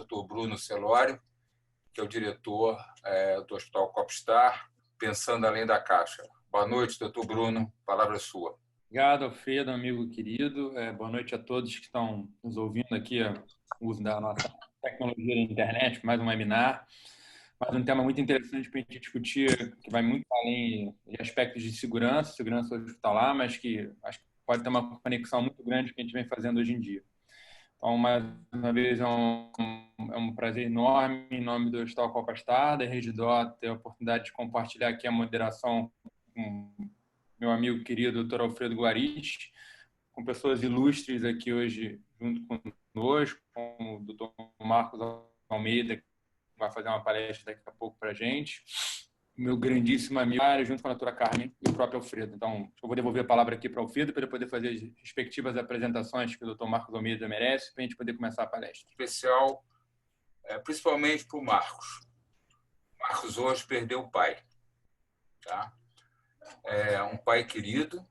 Dr. Bruno Celório, que é o diretor do Hospital Copstar, Pensando Além da Caixa. Boa noite, doutor Bruno. A palavra é sua. Obrigado, Alfredo, amigo querido. Boa noite a todos que estão nos ouvindo aqui, o uso da nossa tecnologia da internet, mais um webinar. Mais um tema muito interessante para a gente discutir, que vai muito além de aspectos de segurança hospitalar, mas que acho que pode ter uma conexão muito grande com o que a gente vem fazendo hoje em dia. Então, mais uma vez, é um prazer enorme, em nome do Hospital Copstar, da Rede DO, ter a oportunidade de compartilhar aqui a moderação com meu amigo querido Dr. Alfredo Guarich, com pessoas ilustres aqui hoje junto conosco, como o Dr. Marcos Almeida, que vai fazer uma palestra daqui a pouco para a gente, meu grandíssimo amigo, junto com a doutora Carmen e o próprio Alfredo. Então, eu vou devolver a palavra aqui para o Alfredo para ele poder fazer as respectivas apresentações que o Dr. Marcos Almeida merece, para a gente poder começar a palestra. Especial, principalmente para o Marcos. Marcos hoje perdeu o pai. Tá? É um pai querido,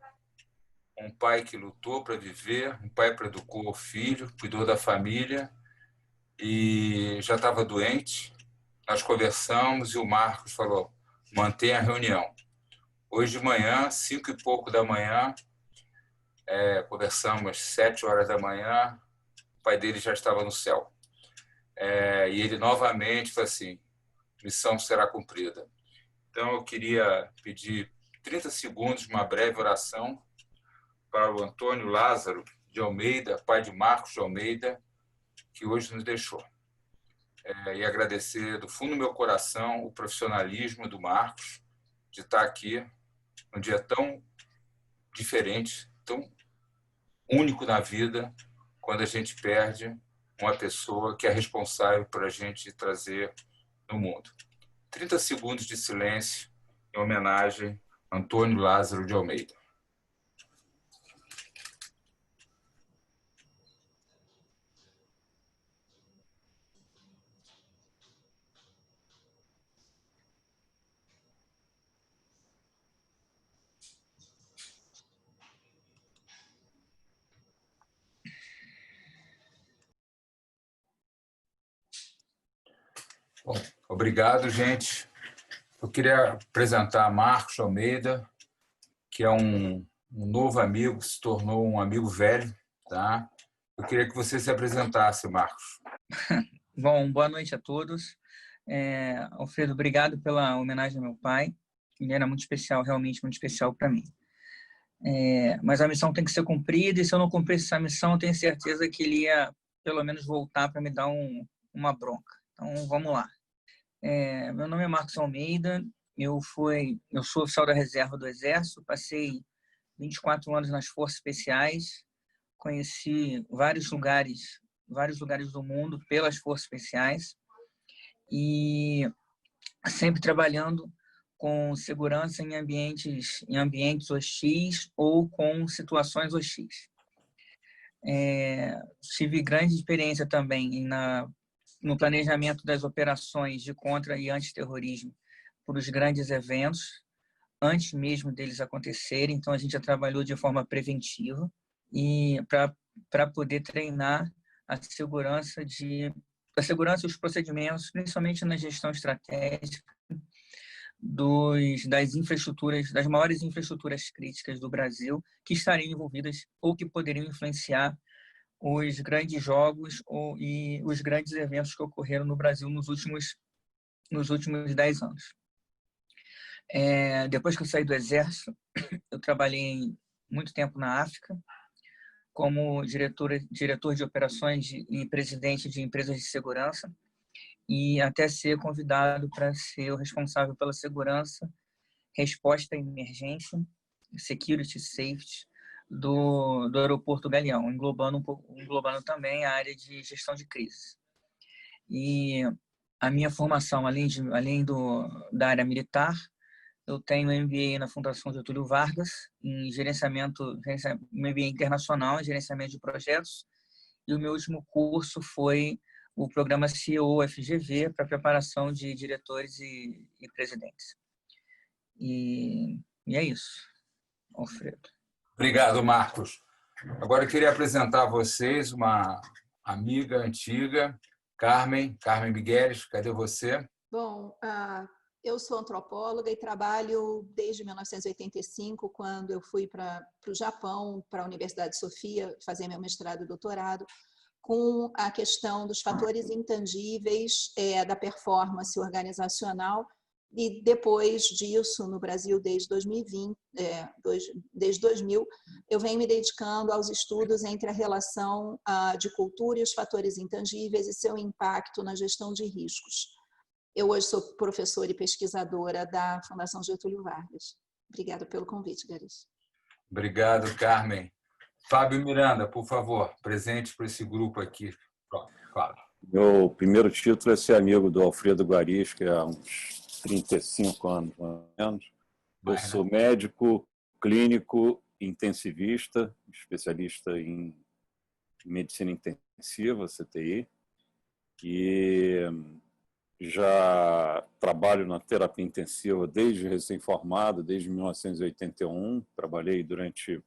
um pai que lutou para viver, um pai que educou o filho, cuidou da família e já estava doente. Nós conversamos e o Marcos falou, mantenha a reunião. Hoje de manhã, 5 e pouco da manhã, conversamos às 7 horas da manhã, o pai dele já estava no céu. E ele novamente falou assim, missão será cumprida. Então eu queria pedir 30 segundos, uma breve oração para o Antônio Lázaro de Almeida, pai de Marcos de Almeida, que hoje nos deixou. E agradecer do fundo do meu coração o profissionalismo do Marcos de estar aqui num dia tão diferente, tão único na vida, quando a gente perde uma pessoa que é responsável por a gente trazer no mundo. 30 segundos de silêncio em homenagem a Antônio Lázaro de Almeida. Bom, obrigado, gente. Eu queria apresentar Marcos Almeida, que é um novo amigo, se tornou um amigo velho. Tá? Eu queria que você se apresentasse, Marcos. Bom, boa noite a todos. Alfredo, obrigado pela homenagem ao meu pai. Ele era muito especial, realmente muito especial para mim. Mas a missão tem que ser cumprida e se eu não cumprisse essa missão, eu tenho certeza que ele ia, pelo menos, voltar para me dar uma bronca. Então, vamos lá. Meu nome é Marcos Almeida, eu sou oficial da reserva do Exército, passei 24 anos nas Forças Especiais, conheci vários lugares do mundo pelas Forças Especiais e sempre trabalhando com segurança em ambientes hostis ou com situações hostis. Tive grande experiência também no planejamento das operações de contra- e antiterrorismo para os grandes eventos, antes mesmo deles acontecerem. Então, a gente já trabalhou de forma preventiva e para poder treinar a segurança e os procedimentos, principalmente na gestão estratégica das maiores infraestruturas críticas do Brasil que estariam envolvidas ou que poderiam influenciar os grandes jogos e os grandes eventos que ocorreram no Brasil nos últimos 10 anos. Depois que eu saí do Exército, eu trabalhei muito tempo na África como diretor de operações e presidente de empresas de segurança e até ser convidado para ser o responsável pela segurança, resposta à emergência, security safety do aeroporto Galeão, englobando também a área de gestão de crise. E a minha formação, além da área militar, eu tenho MBA na Fundação Getúlio Vargas, em MBA internacional em gerenciamento de projetos, e o meu último curso foi o programa CEO FGV para preparação de diretores e presidentes. E é isso, Alfredo. Obrigado, Marcos. Agora eu queria apresentar a vocês uma amiga antiga, Carmen Migueles, cadê você? Bom, eu sou antropóloga e trabalho desde 1985, quando eu fui para o Japão, para a Universidade de Sofia, fazer meu mestrado e doutorado, com a questão dos fatores intangíveis da performance organizacional. E depois disso, no Brasil, desde 2000, eu venho me dedicando aos estudos entre a relação de cultura e os fatores intangíveis e seu impacto na gestão de riscos. Eu hoje sou professora e pesquisadora da Fundação Getúlio Vargas. Obrigada pelo convite, Garis. Obrigado, Carmen. Fábio Miranda, por favor, presente para esse grupo aqui. Claro. Meu primeiro título é ser amigo do Alfredo Guaris, que há uns 35 anos, mais ou menos. Eu sou médico, clínico, intensivista, especialista em medicina intensiva, CTI, e já trabalho na terapia intensiva desde recém-formado, desde 1981. Trabalhei durante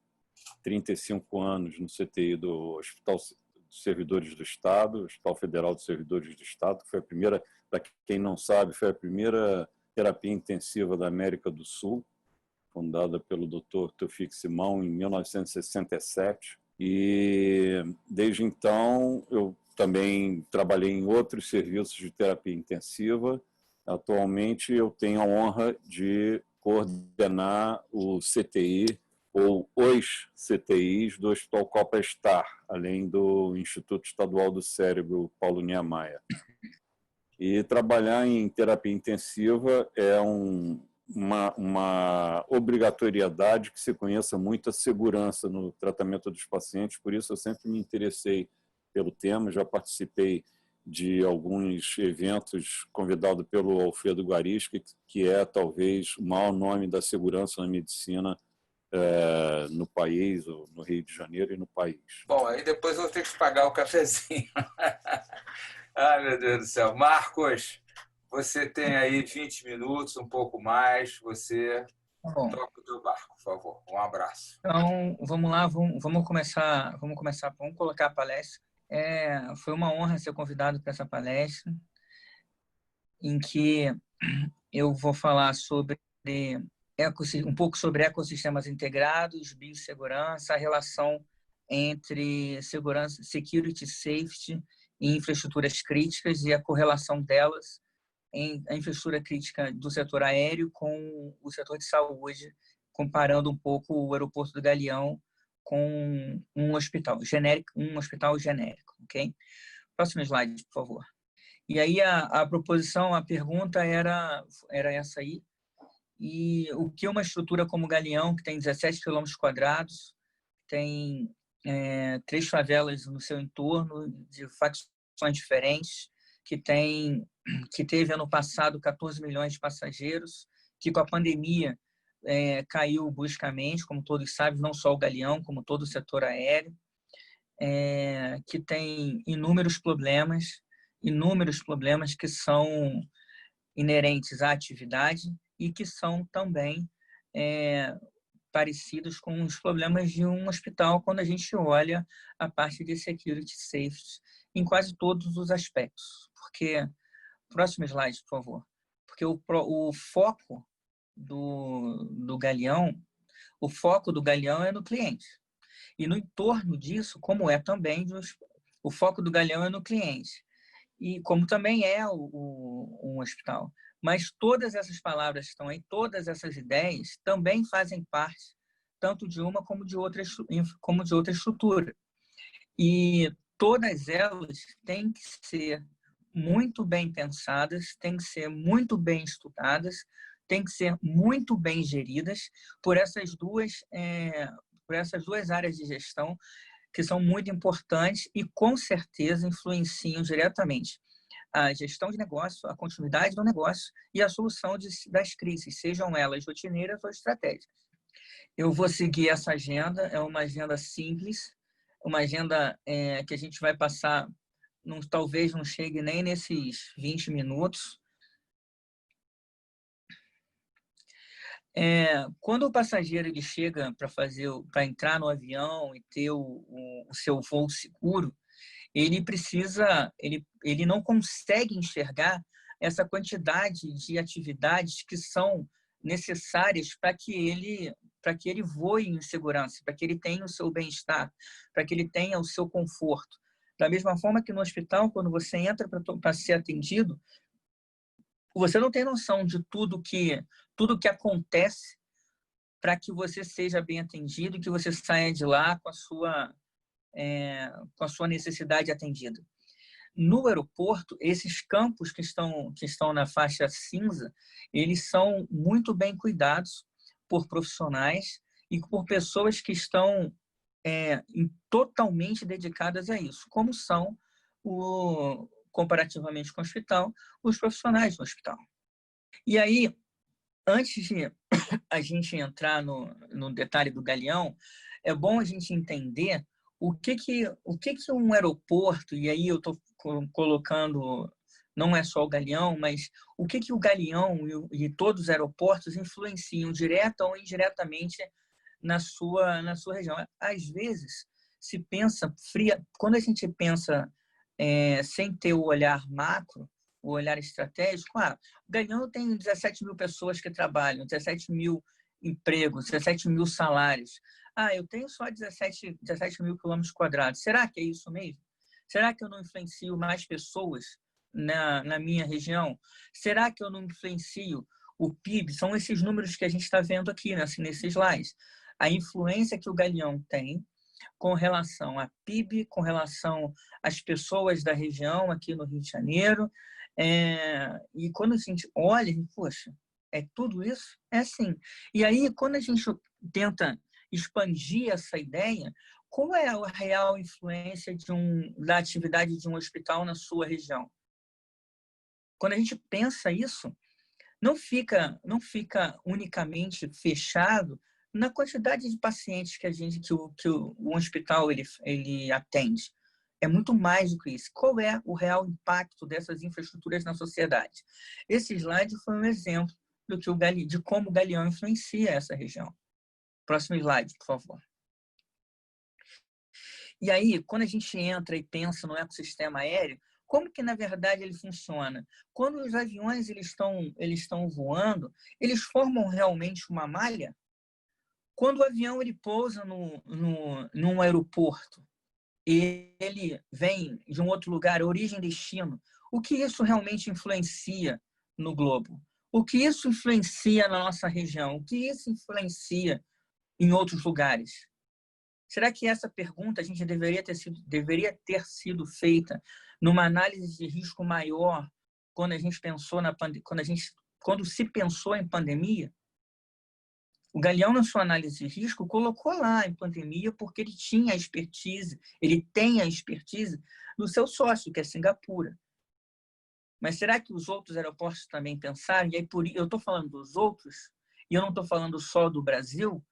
35 anos no CTI do Hospital dos Servidores do Estado, Hospital Federal dos Servidores do Estado, que foi a primeira, para quem não sabe, foi a primeira terapia intensiva da América do Sul, fundada pelo Dr. Taufik Simão em 1967. E desde então eu também trabalhei em outros serviços de terapia intensiva. Atualmente eu tenho a honra de coordenar o CTI, ou os CTIs do Hospital Copa Star, além do Instituto Estadual do Cérebro Paulo Niemeyer. E trabalhar em terapia intensiva é uma obrigatoriedade que se conheça muito a segurança no tratamento dos pacientes, por isso eu sempre me interessei pelo tema, já participei de alguns eventos convidado pelo Alfredo Guaris, que é talvez o maior nome da segurança na medicina no país, ou no Rio de Janeiro e no país. Bom, aí depois eu vou ter que pagar o cafezinho. Ai, meu Deus do céu. Marcos, você tem aí 20 minutos, um pouco mais. Você toca o teu barco, por favor. Um abraço. Então, vamos lá, vamos começar, vamos colocar a palestra. Foi uma honra ser convidado para essa palestra, em que eu vou falar um pouco sobre ecossistemas integrados, biossegurança, a relação entre segurança, security, safety e infraestruturas críticas e a correlação delas a infraestrutura crítica do setor aéreo com o setor de saúde, comparando um pouco o aeroporto do Galeão com um hospital genérico, ok? Próximo slide, por favor. E aí a proposição, a pergunta era essa aí. E o que uma estrutura como o Galeão, que tem 17 km², tem 3 favelas no seu entorno, de facções diferentes, que teve ano passado 14 milhões de passageiros, que com a pandemia caiu bruscamente, como todos sabem, não só o Galeão, como todo o setor aéreo, que tem inúmeros problemas que são inerentes à atividade e que são também parecidos com os problemas de um hospital quando a gente olha a parte de security safety em quase todos os aspectos. Porque, próximo slide, por favor. Porque o foco do Galeão é no cliente. E no entorno disso, como é também, o foco do Galeão é no cliente. E como também é um hospital. Mas todas essas palavras que estão aí, todas essas ideias, também fazem parte tanto de uma como de outra estrutura. E todas elas têm que ser muito bem pensadas, têm que ser muito bem estudadas, têm que ser muito bem geridas por essas duas áreas de gestão que são muito importantes e, com certeza, influenciam diretamente a gestão de negócio, a continuidade do negócio e a solução das crises, sejam elas rotineiras ou estratégicas. Eu vou seguir essa agenda, é uma agenda simples, uma agenda que a gente vai passar, talvez não chegue nem nesses 20 minutos. Quando o passageiro ele chega para entrar no avião e ter o seu voo seguro, ele não consegue enxergar essa quantidade de atividades que são necessárias para que ele voe em segurança, para que ele tenha o seu bem-estar, para que ele tenha o seu conforto. Da mesma forma que no hospital, quando você entra para ser atendido, você não tem noção de tudo que acontece para que você seja bem atendido e que você saia de lá com a sua necessidade atendida. No aeroporto, esses campos que estão na faixa cinza, eles são muito bem cuidados por profissionais e por pessoas que estão totalmente dedicadas a isso, como são, comparativamente com o hospital, os profissionais do hospital. E aí, antes de a gente entrar no detalhe do Galeão, é bom a gente entender o que um aeroporto, e aí eu estou colocando, não é só o Galeão, mas o que o Galeão e todos os aeroportos influenciam direta ou indiretamente na sua região. Às vezes, se pensa quando a gente pensa sem ter o olhar macro, o olhar estratégico, o Galeão tem 17 mil pessoas que trabalham, 17 mil empregos, 17 mil salários. Eu tenho só 17 mil quilômetros quadrados. Será que é isso mesmo? Será que eu não influencio mais pessoas na minha região? Será que eu não influencio o PIB? São esses números que a gente está vendo aqui nesses slides. A influência que o Galeão tem com relação a PIB, com relação às pessoas da região aqui no Rio de Janeiro. E quando a gente olha, poxa, é tudo isso? É sim. E aí, quando a gente tenta expandir essa ideia, qual é a real influência da atividade de um hospital na sua região? Quando a gente pensa isso, não fica unicamente fechado na quantidade de pacientes que o hospital ele atende. É muito mais do que isso. Qual é o real impacto dessas infraestruturas na sociedade? Esse slide foi um exemplo de como o Galeão influencia essa região. Próximo slide, por favor. E aí, quando a gente entra e pensa no ecossistema aéreo, como que, na verdade, ele funciona? Quando os aviões eles estão voando, eles formam realmente uma malha? Quando o avião ele pousa num aeroporto, ele vem de um outro lugar, origem e destino, o que isso realmente influencia no globo? O que isso influencia na nossa região? O que isso influencia em outros lugares? Será que essa pergunta a gente deveria ter sido feita numa análise de risco maior quando a gente pensou quando se pensou em pandemia? O Galeão, na sua análise de risco, colocou lá em pandemia porque ele tinha a expertise, ele tem a expertise do seu sócio, que é Singapura. Mas será que os outros aeroportos também pensaram? E aí, eu estou falando dos outros, e eu não estou falando só do Brasil,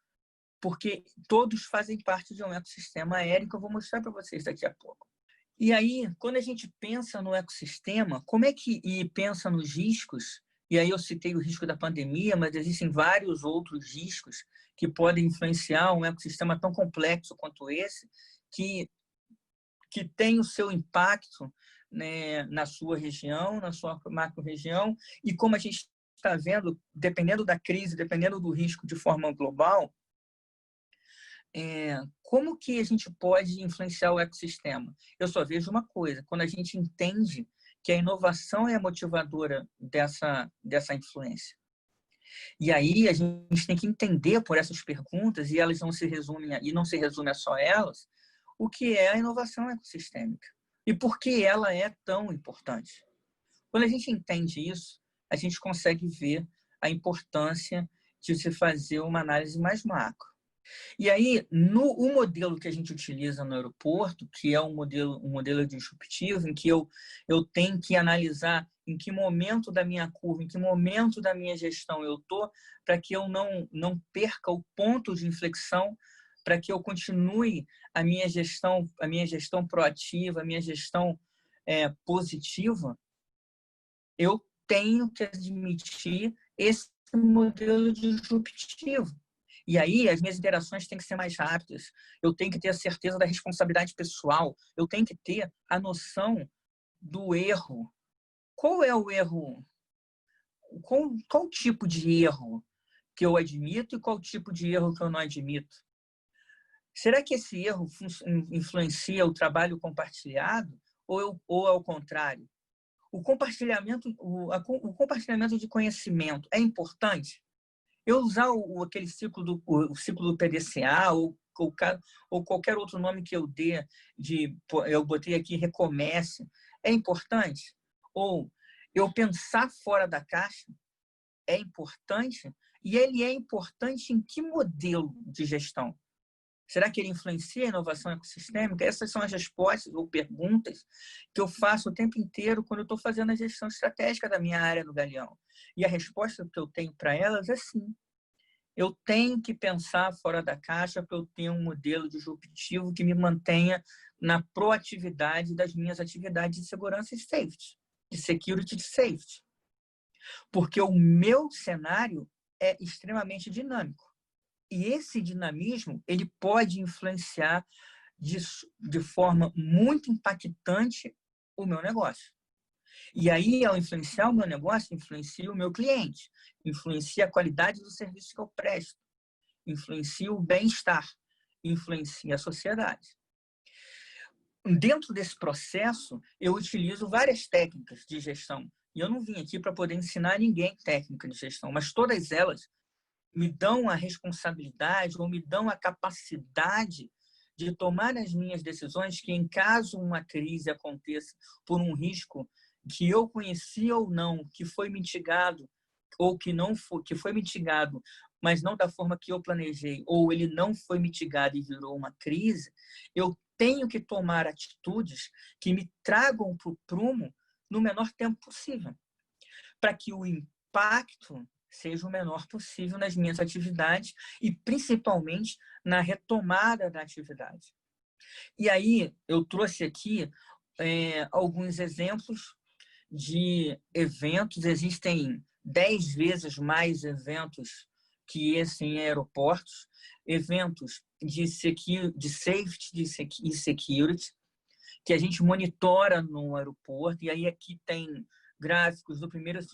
porque todos fazem parte de um ecossistema aéreo que eu vou mostrar para vocês daqui a pouco. E aí, quando a gente pensa no ecossistema, e pensa nos riscos, e aí eu citei o risco da pandemia, mas existem vários outros riscos que podem influenciar um ecossistema tão complexo quanto esse, que tem o seu impacto, né, na sua região, na sua macro-região, e como a gente está vendo, dependendo da crise, dependendo do risco de forma global, como que a gente pode influenciar o ecossistema? Eu só vejo uma coisa, quando a gente entende que a inovação é a motivadora dessa influência. E aí a gente tem que entender por essas perguntas, e elas não se resumem a só elas, o que é a inovação ecossistêmica e por que ela é tão importante. Quando a gente entende isso, a gente consegue ver a importância de se fazer uma análise mais macro. E aí, o modelo que a gente utiliza no aeroporto, que é um modelo disruptivo, em que eu tenho que analisar em que momento da minha curva, em que momento da minha gestão eu estou, para que eu não perca o ponto de inflexão, para que eu continue a minha gestão proativa, a minha gestão positiva, eu tenho que admitir esse modelo disruptivo. E aí as minhas interações têm que ser mais rápidas. Eu tenho que ter a certeza da responsabilidade pessoal. Eu tenho que ter a noção do erro. Qual é o erro? Qual tipo de erro que eu admito e qual tipo de erro que eu não admito? Será que esse erro influencia o trabalho compartilhado ou ao contrário? O compartilhamento de conhecimento é importante? Eu usar aquele ciclo do PDCA ou qualquer outro nome que eu dê, eu botei aqui Recomece, é importante? Ou eu pensar fora da caixa é importante? E ele é importante em que modelo de gestão? Será que ele influencia a inovação ecossistêmica? Essas são as respostas ou perguntas que eu faço o tempo inteiro quando eu estou fazendo a gestão estratégica da minha área no Galeão. E a resposta que eu tenho para elas é sim. Eu tenho que pensar fora da caixa para eu ter um modelo disruptivo que me mantenha na proatividade das minhas atividades de segurança e safety, de security e safety. Porque o meu cenário é extremamente dinâmico. E esse dinamismo ele pode influenciar de forma muito impactante o meu negócio. E aí, ao influenciar o meu negócio, influencia o meu cliente, influencia a qualidade do serviço que eu presto, influencia o bem-estar, influencia a sociedade. Dentro desse processo, eu utilizo várias técnicas de gestão. E eu não vim aqui para poder ensinar ninguém técnica de gestão, mas todas elas me dão a responsabilidade ou me dão a capacidade de tomar as minhas decisões que, em caso uma crise aconteça por um risco que eu conheci ou não, que foi mitigado ou que não foi, que foi mitigado, mas não da forma que eu planejei, ou ele não foi mitigado e virou uma crise, eu tenho que tomar atitudes que me tragam para o prumo no menor tempo possível, para que o impacto seja o menor possível nas minhas atividades e, principalmente, na retomada da atividade. E aí, eu trouxe aqui alguns exemplos de eventos. Existem 10 vezes mais eventos que esse em aeroportos, eventos de safety e security, que a gente monitora no aeroporto. E aí aqui tem gráficos dos primeiros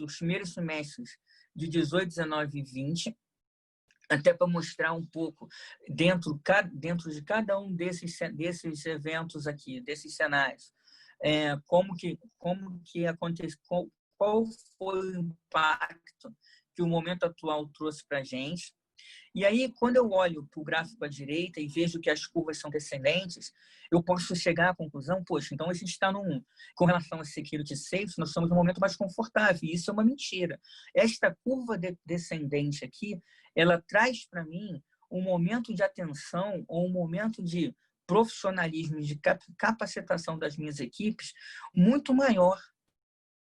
semestres de 18, 19 e 20, até para mostrar um pouco dentro de cada um desses eventos aqui, desses cenários, como que aconteceu, qual foi o impacto que o momento atual trouxe para a gente. E aí, quando eu olho para o gráfico à direita e vejo que as curvas são descendentes, eu posso chegar à conclusão, poxa, então a gente está com relação a security safety, nós estamos num momento mais confortável, e isso é uma mentira. Esta curva descendente aqui, ela traz para mim um momento de atenção ou um momento de profissionalismo, de capacitação das minhas equipes muito maior.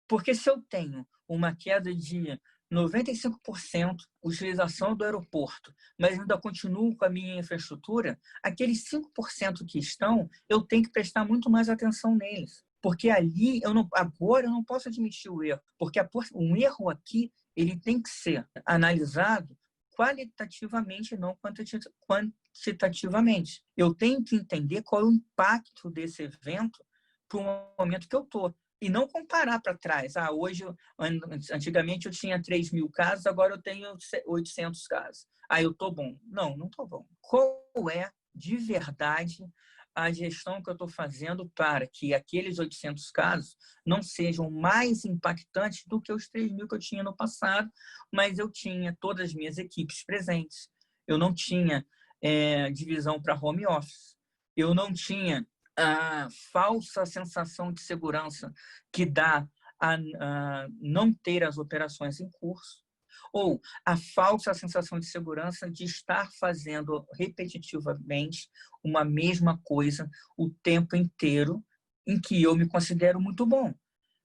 Porque se eu tenho uma queda de 95% utilização do aeroporto, mas ainda continuo com a minha infraestrutura, aqueles 5% que estão, eu tenho que prestar muito mais atenção neles. Porque ali, agora eu não posso admitir o erro. Porque um erro aqui, ele tem que ser analisado qualitativamente e não quantitativamente. Eu tenho que entender qual é o impacto desse evento para o momento que eu estou. E não comparar para trás. Antigamente eu tinha 3.000 casos, agora eu tenho 800 casos. Eu estou bom. Não estou bom. Qual é, de verdade, a gestão que eu estou fazendo para que aqueles 800 casos não sejam mais impactantes do que os 3.000 que eu tinha no passado, mas eu tinha todas as minhas equipes presentes. Eu não tinha divisão para home office. Eu não tinha a falsa sensação de segurança que dá a não ter as operações em curso, ou a falsa sensação de segurança de estar fazendo repetitivamente uma mesma coisa o tempo inteiro, em que eu me considero muito bom.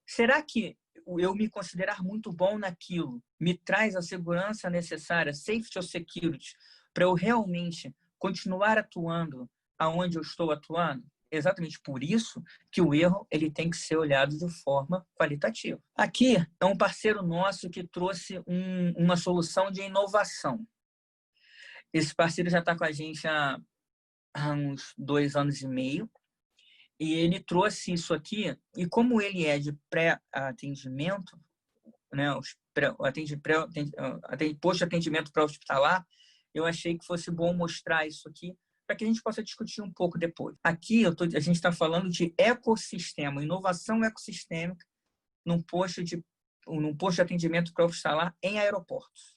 Será que eu me considerar muito bom naquilo me traz a segurança necessária, safety ou security, para eu realmente continuar atuando aonde eu estou atuando? Exatamente por isso que o erro ele tem que ser olhado de forma qualitativa. Aqui é um parceiro nosso que trouxe uma solução de inovação. Esse parceiro já está com a gente há uns 2 anos e meio. E ele trouxe isso aqui, e como ele é de pré-atendimento, né, post-atendimento pré-hospitalar, eu achei que fosse bom mostrar isso aqui, para que a gente possa discutir um pouco depois. Aqui a gente está falando de ecossistema, inovação ecossistêmica num posto de atendimento pré-hospitalar em aeroportos.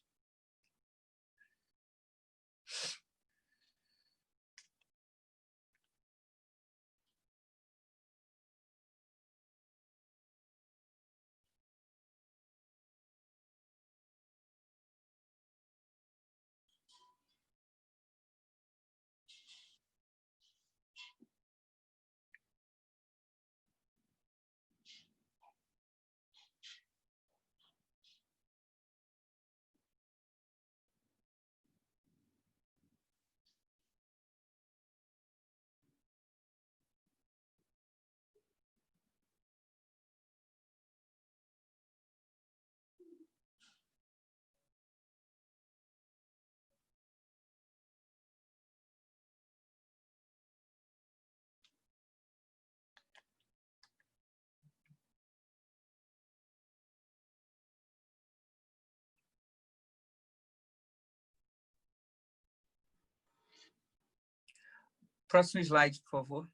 Próximo slide, por favor.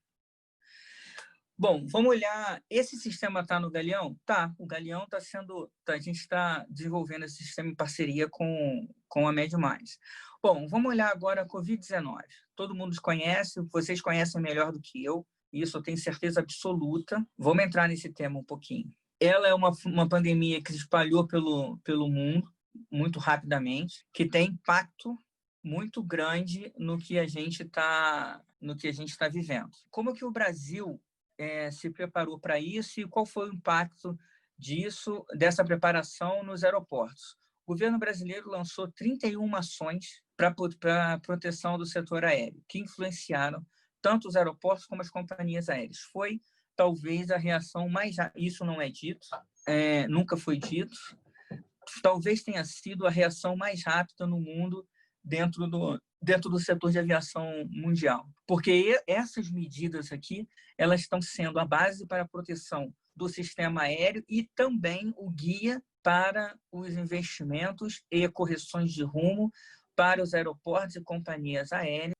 Bom, vamos olhar. Esse sistema está no Galeão? Tá. O Galeão está sendo. A gente está desenvolvendo esse sistema em parceria com a Med+. Bom, vamos olhar agora a Covid-19. Todo mundo conhece, vocês conhecem melhor do que eu. Isso eu tenho certeza absoluta. Vamos entrar nesse tema um pouquinho. Ela é uma pandemia que se espalhou pelo mundo muito rapidamente, que tem impacto muito grande no que a gente está vivendo. Como que o Brasil se preparou para isso e qual foi o impacto dessa preparação nos aeroportos? O governo brasileiro lançou 31 ações para a proteção do setor aéreo, que influenciaram tanto os aeroportos como as companhias aéreas. Foi talvez a reação mais... Isso não é dito, nunca foi dito. Talvez tenha sido a reação mais rápida no mundo dentro do setor de aviação mundial. Porque essas medidas aqui, elas estão sendo a base para a proteção do sistema aéreo e também o guia para os investimentos e correções de rumo para os aeroportos e companhias aéreas,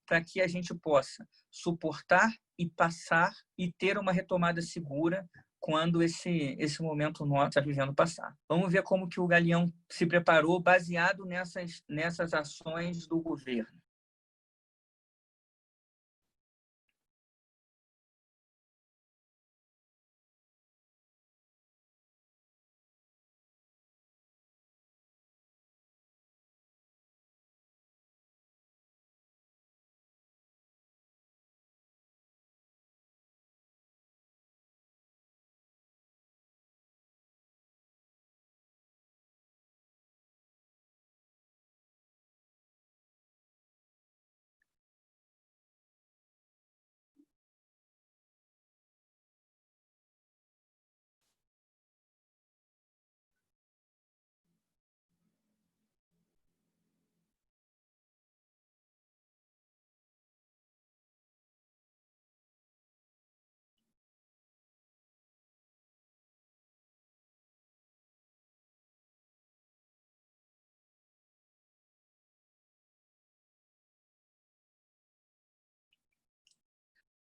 para que a gente possa suportar e passar e ter uma retomada segura quando esse momento nosso está vivendo passar. Vamos ver como que o Galeão se preparou baseado nessas ações do governo.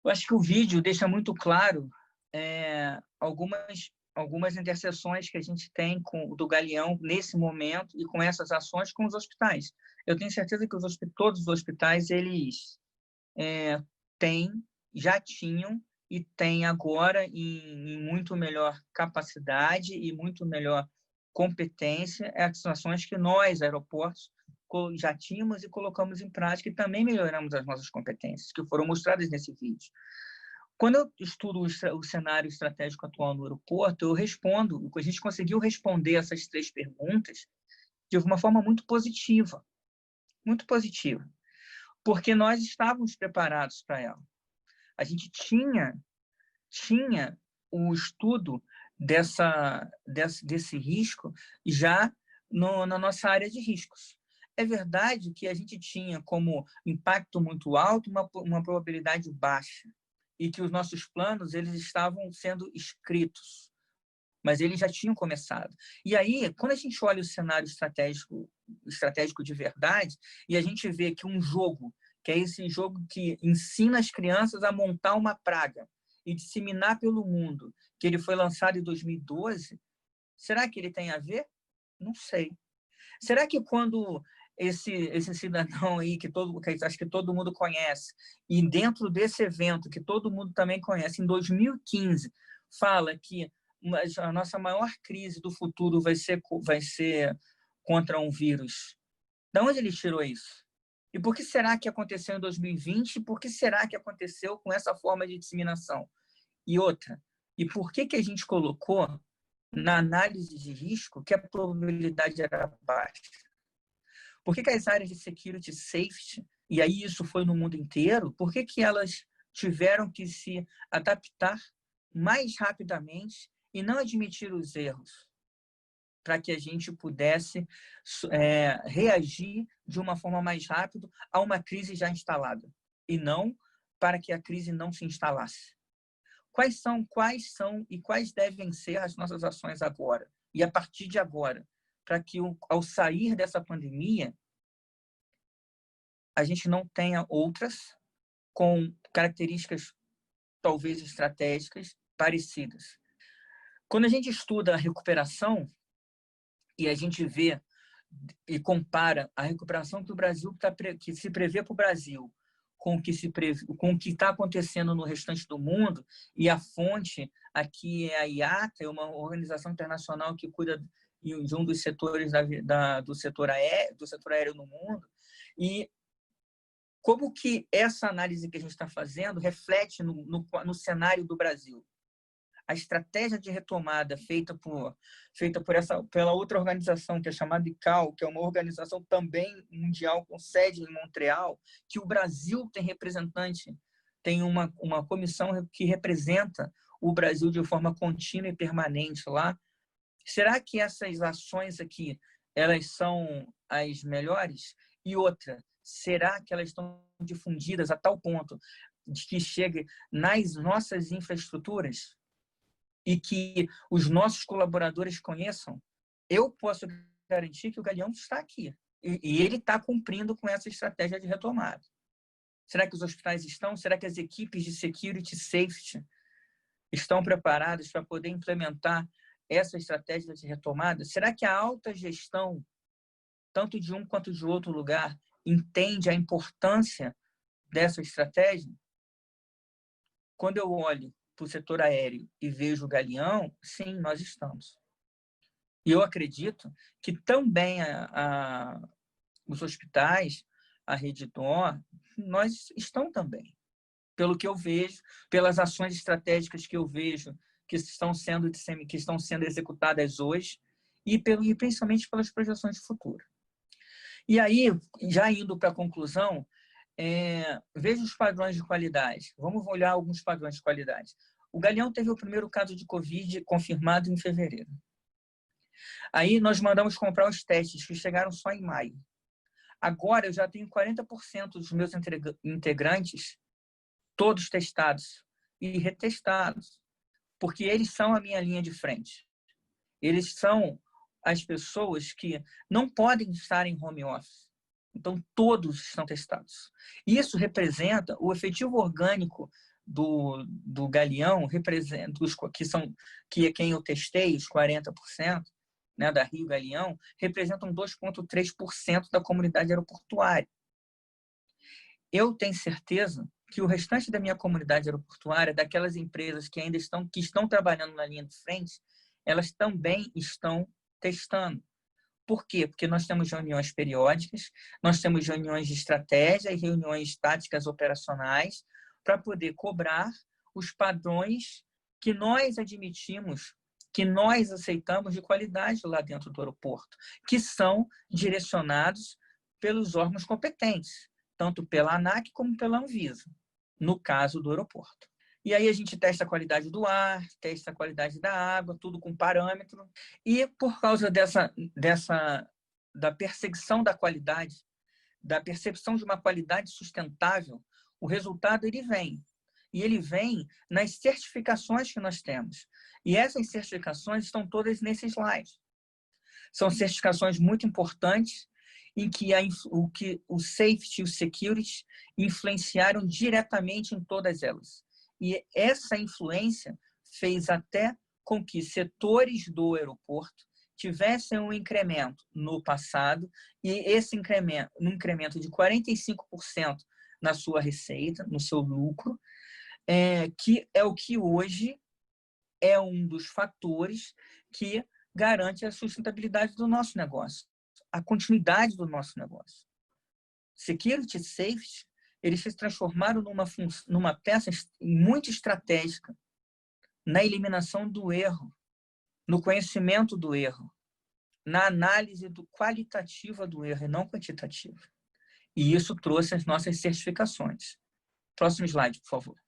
Eu acho que o vídeo deixa muito claro algumas interseções que a gente tem do Galeão nesse momento e com essas ações com os hospitais. Eu tenho certeza que todos os hospitais eles já tinham e têm agora em muito melhor capacidade e muito melhor competência as ações que nós, aeroportos, já tínhamos e colocamos em prática e também melhoramos as nossas competências, que foram mostradas nesse vídeo. Quando eu estudo o cenário estratégico atual no aeroporto, a gente conseguiu responder essas 3 perguntas de uma forma muito positiva, porque nós estávamos preparados para ela. A gente tinha o estudo desse risco já na nossa área de riscos. é verdade que a gente tinha como impacto muito alto uma probabilidade baixa e que os nossos planos eles estavam sendo escritos, mas eles já tinham começado. E aí, quando a gente olha o cenário estratégico de verdade, e a gente vê que um jogo, que é esse jogo que ensina as crianças a montar uma praga e disseminar pelo mundo, que ele foi lançado em 2012, será que ele tem a ver? Não sei. Será que quando esse cidadão aí, que acho que todo mundo conhece, e dentro desse evento, que todo mundo também conhece, em 2015, fala que a nossa maior crise do futuro vai ser contra um vírus, de onde ele tirou isso? E por que será que aconteceu em 2020? E por que será que aconteceu com essa forma de disseminação? E outra, e por que a gente colocou na análise de risco que a probabilidade era baixa? Por que as áreas de security safety, e aí isso foi no mundo inteiro, por que elas tiveram que se adaptar mais rapidamente e não admitir os erros? Para que a gente pudesse reagir de uma forma mais rápida a uma crise já instalada, e não para que a crise não se instalasse. Quais são e quais devem ser as nossas ações agora, e a partir de agora, para que, ao sair dessa pandemia, a gente não tenha outras com características, talvez, estratégicas parecidas. Quando a gente estuda a recuperação e a gente vê e compara a recuperação que o Brasil que se prevê para o Brasil com o que está acontecendo no restante do mundo, e a fonte aqui é a IATA, é uma organização internacional que cuida de um dos setores do setor aéreo no mundo, e como que essa análise que a gente está fazendo reflete no cenário do Brasil. A estratégia de retomada feita pela outra organização, que é chamada ICAO, que é uma organização também mundial com sede em Montreal, que o Brasil tem representante, tem uma comissão que representa o Brasil de forma contínua e permanente lá. Será que essas ações aqui, elas são as melhores? E outra, será que elas estão difundidas a tal ponto de que chegue nas nossas infraestruturas e que os nossos colaboradores conheçam? Eu posso garantir que o Galeão está aqui e ele está cumprindo com essa estratégia de retomada. Será que os hospitais estão? Será que as equipes de security safety estão preparadas para poder implementar essa estratégia de retomada? Será que a alta gestão, tanto de um quanto de outro lugar, entende a importância dessa estratégia? Quando eu olho para o setor aéreo e vejo o Galeão, sim, nós estamos. E eu acredito que também os hospitais, a Redditor, nós estão também. Pelo que eu vejo, pelas ações estratégicas que eu vejo que estão sendo executadas hoje e principalmente pelas projeções de futuro. E aí, já indo para a conclusão, veja os padrões de qualidade. Vamos olhar alguns padrões de qualidade. O Galeão teve o primeiro caso de Covid confirmado em fevereiro. Aí nós mandamos comprar os testes, que chegaram só em maio. Agora eu já tenho 40% dos meus integrantes todos testados e retestados, porque eles são a minha linha de frente. Eles são as pessoas que não podem estar em home office. Então, todos estão testados. Isso representa o efetivo orgânico do Galeão, representa que é quem eu testei, os 40%, né, da Rio Galeão, representam 2,3% da comunidade aeroportuária. Eu tenho certeza que o restante da minha comunidade aeroportuária, daquelas empresas que ainda estão trabalhando na linha de frente, elas também estão testando. Por quê? Porque nós temos reuniões periódicas, nós temos reuniões de estratégia e reuniões táticas operacionais para poder cobrar os padrões que nós admitimos, que nós aceitamos de qualidade lá dentro do aeroporto, que são direcionados pelos órgãos competentes, tanto pela ANAC como pela Anvisa, no caso do aeroporto. E aí a gente testa a qualidade do ar, testa a qualidade da água, tudo com parâmetro. E por causa dessa da perseguição da qualidade, da percepção de uma qualidade sustentável, o resultado ele vem. E ele vem nas certificações que nós temos. E essas certificações estão todas nesse slide. São certificações muito importantes em que o safety e o security influenciaram diretamente em todas elas. E essa influência fez até com que setores do aeroporto tivessem um incremento no passado, e esse incremento, um incremento de 45% na sua receita, no seu lucro, que é o que hoje é um dos fatores que garante a sustentabilidade do nosso negócio, a continuidade do nosso negócio. Security e safety, eles se transformaram numa peça muito estratégica na eliminação do erro, no conhecimento do erro, na análise qualitativa do erro e não quantitativa. E isso trouxe as nossas certificações. Próximo slide, por favor.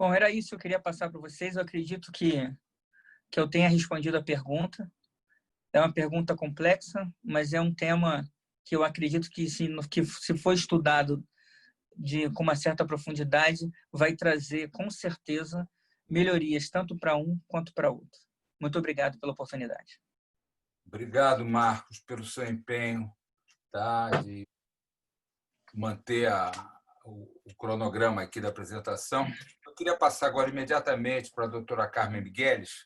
Bom, era isso que eu queria passar para vocês. Eu acredito que eu tenha respondido a pergunta. É uma pergunta complexa, mas é um tema que eu acredito que se for estudado com uma certa profundidade, vai trazer, com certeza, melhorias, tanto para um quanto para outro. Muito obrigado pela oportunidade. Obrigado, Marcos, pelo seu empenho, tá, de manter o cronograma aqui da apresentação. Eu queria passar agora imediatamente para a doutora Carmen Migueles,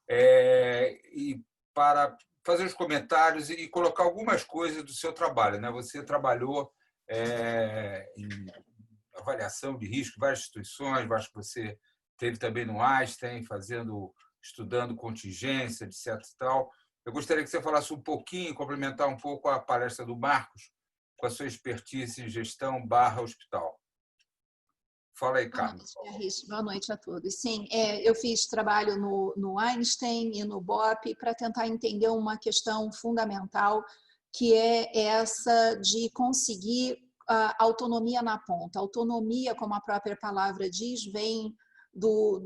e para fazer os comentários e colocar algumas coisas do seu trabalho, né? Você trabalhou em avaliação de risco em várias instituições, acho que você teve também no Einstein, estudando contingência, etc. e tal. Eu gostaria que você falasse um pouquinho, complementar um pouco a palestra do Marcos, com a sua expertise em gestão /hospital. Fala aí, Carmen. Boa noite a todos. Sim, eu fiz trabalho no Einstein e no BOP para tentar entender uma questão fundamental, que é essa de conseguir a autonomia na ponta. Autonomia, como a própria palavra diz, vem do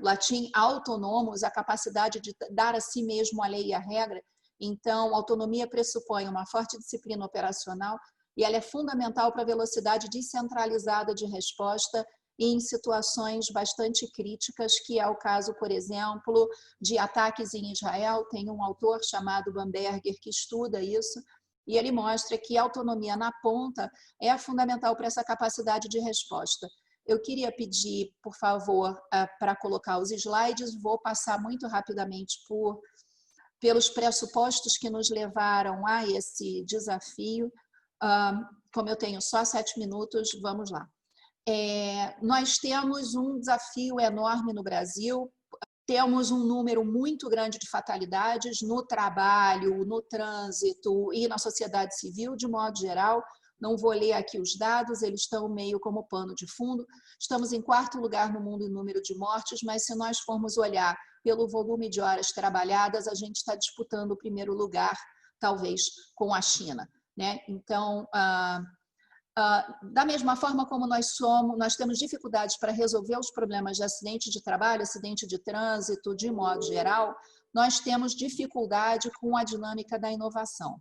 latim autonomos, a capacidade de dar a si mesmo a lei e a regra. Então, autonomia pressupõe uma forte disciplina operacional e ela é fundamental para a velocidade descentralizada de resposta em situações bastante críticas, que é o caso, por exemplo, de ataques em Israel. Tem um autor chamado Bamberger que estuda isso, e ele mostra que a autonomia na ponta é fundamental para essa capacidade de resposta. Eu queria pedir, por favor, para colocar os slides, vou passar muito rapidamente pelos pressupostos que nos levaram a esse desafio. Como eu tenho só 7 minutos, vamos lá. Nós temos um desafio enorme no Brasil, temos um número muito grande de fatalidades no trabalho, no trânsito e na sociedade civil, de modo geral. Não vou ler aqui os dados, eles estão meio como pano de fundo. Estamos em 4º lugar no mundo em número de mortes, mas se nós formos olhar pelo volume de horas trabalhadas, a gente está disputando o 1º lugar, talvez, com a China, né? Então, da mesma forma como nós temos dificuldades para resolver os problemas de acidente de trabalho, acidente de trânsito, de modo geral, nós temos dificuldade com a dinâmica da inovação.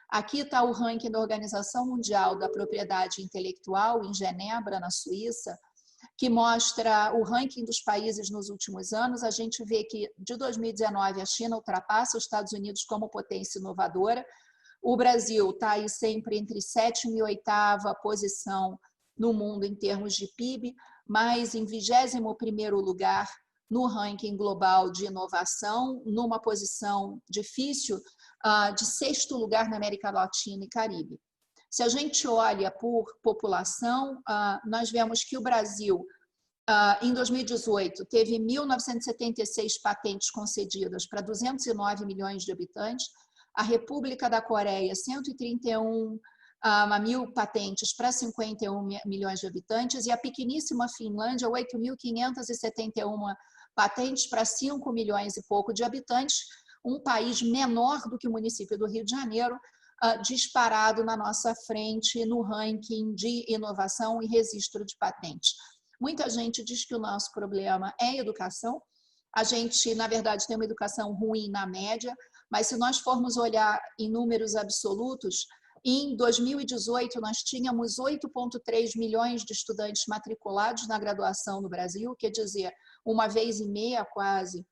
Aqui está o ranking da Organização Mundial da Propriedade Intelectual, em Genebra, na Suíça, que mostra o ranking dos países nos últimos anos. A gente vê que, de 2019, a China ultrapassa os Estados Unidos como potência inovadora. O Brasil está aí sempre entre 7ª e 8ª posição no mundo em termos de PIB, mas em 21º lugar no ranking global de inovação, numa posição difícil, de 6º lugar na América Latina e Caribe. Se a gente olha por população, nós vemos que o Brasil, em 2018, teve 1.976 patentes concedidas para 209 milhões de habitantes, a República da Coreia, 131 mil patentes para 51 milhões de habitantes, e a pequeníssima Finlândia, 8.571 patentes para 5 milhões e pouco de habitantes, um país menor do que o município do Rio de Janeiro, disparado na nossa frente no ranking de inovação e registro de patentes. Muita gente diz que o nosso problema é a educação. A gente, na verdade, tem uma educação ruim na média, mas se nós formos olhar em números absolutos, em 2018 nós tínhamos 8,3 milhões de estudantes matriculados na graduação no Brasil, quer dizer, 1,5 vezes quase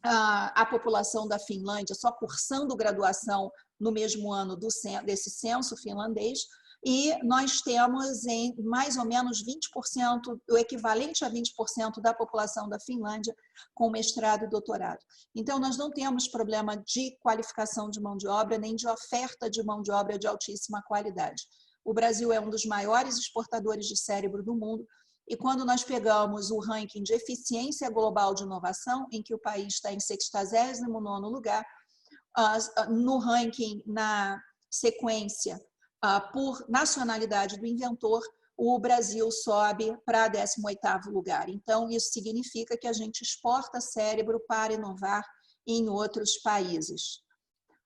a população da Finlândia, só cursando graduação no mesmo ano desse censo finlandês, e nós temos em mais ou menos 20%, o equivalente a 20% da população da Finlândia com mestrado e doutorado. Então, nós não temos problema de qualificação de mão de obra, nem de oferta de mão de obra de altíssima qualidade. O Brasil é um dos maiores exportadores de cérebro do mundo, e quando nós pegamos o ranking de eficiência global de inovação, em que o país está em 69º lugar, no ranking, na sequência, por nacionalidade do inventor, o Brasil sobe para 18º lugar. Então, isso significa que a gente exporta cérebro para inovar em outros países.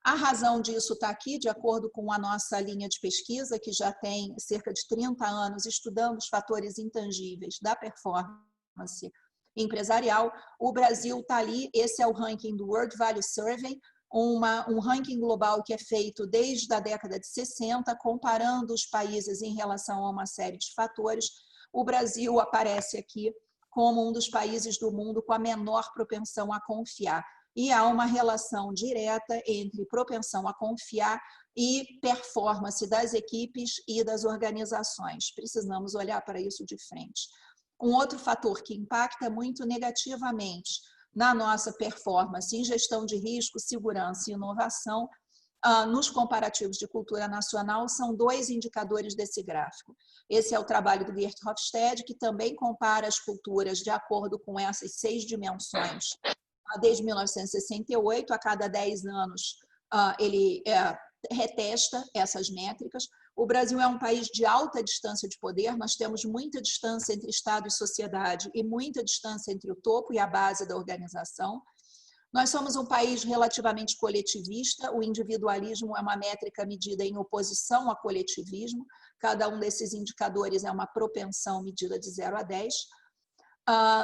A razão disso está aqui, de acordo com a nossa linha de pesquisa, que já tem cerca de 30 anos estudando os fatores intangíveis da performance empresarial. O Brasil está ali, esse é o ranking do World Value Survey, um ranking global que é feito desde a década de 60, comparando os países em relação a uma série de fatores. O Brasil aparece aqui como um dos países do mundo com a menor propensão a confiar. E há uma relação direta entre propensão a confiar e performance das equipes e das organizações. Precisamos olhar para isso de frente. Um outro fator que impacta muito negativamente na nossa performance em gestão de risco, segurança e inovação, nos comparativos de cultura nacional, são 2 indicadores desse gráfico. Esse é o trabalho do Geert Hofstede, que também compara as culturas de acordo com essas 6 dimensões. Desde 1968, a cada 10 anos, ele retesta essas métricas. O Brasil é um país de alta distância de poder, nós temos muita distância entre Estado e sociedade e muita distância entre o topo e a base da organização. Nós somos um país relativamente coletivista, o individualismo é uma métrica medida em oposição ao coletivismo, cada um desses indicadores é uma propensão medida de 0 a 10.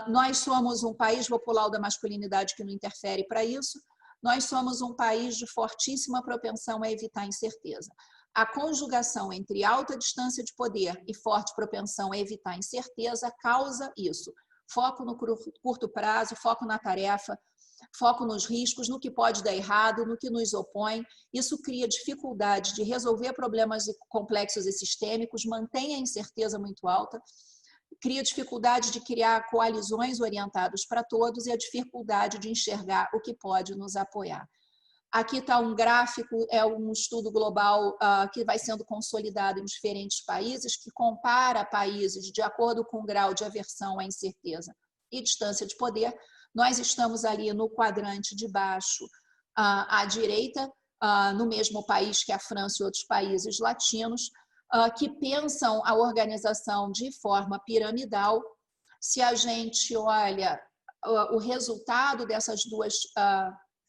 Nós somos um país popular da masculinidade que não interfere para isso, nós somos um país de fortíssima propensão a evitar incerteza. A conjugação entre alta distância de poder e forte propensão a evitar incerteza causa isso. Foco no curto prazo, foco na tarefa, foco nos riscos, no que pode dar errado, no que nos opõe. Isso cria dificuldade de resolver problemas complexos e sistêmicos, mantém a incerteza muito alta, cria dificuldade de criar coalizões orientadas para todos e a dificuldade de enxergar o que pode nos apoiar. Aqui está um gráfico, é um estudo global que vai sendo consolidado em diferentes países, que compara países de acordo com o grau de aversão à incerteza e distância de poder. Nós estamos ali no quadrante de baixo, à direita, no mesmo país que a França e outros países latinos, que pensam a organização de forma piramidal. Se a gente olha o resultado dessas duas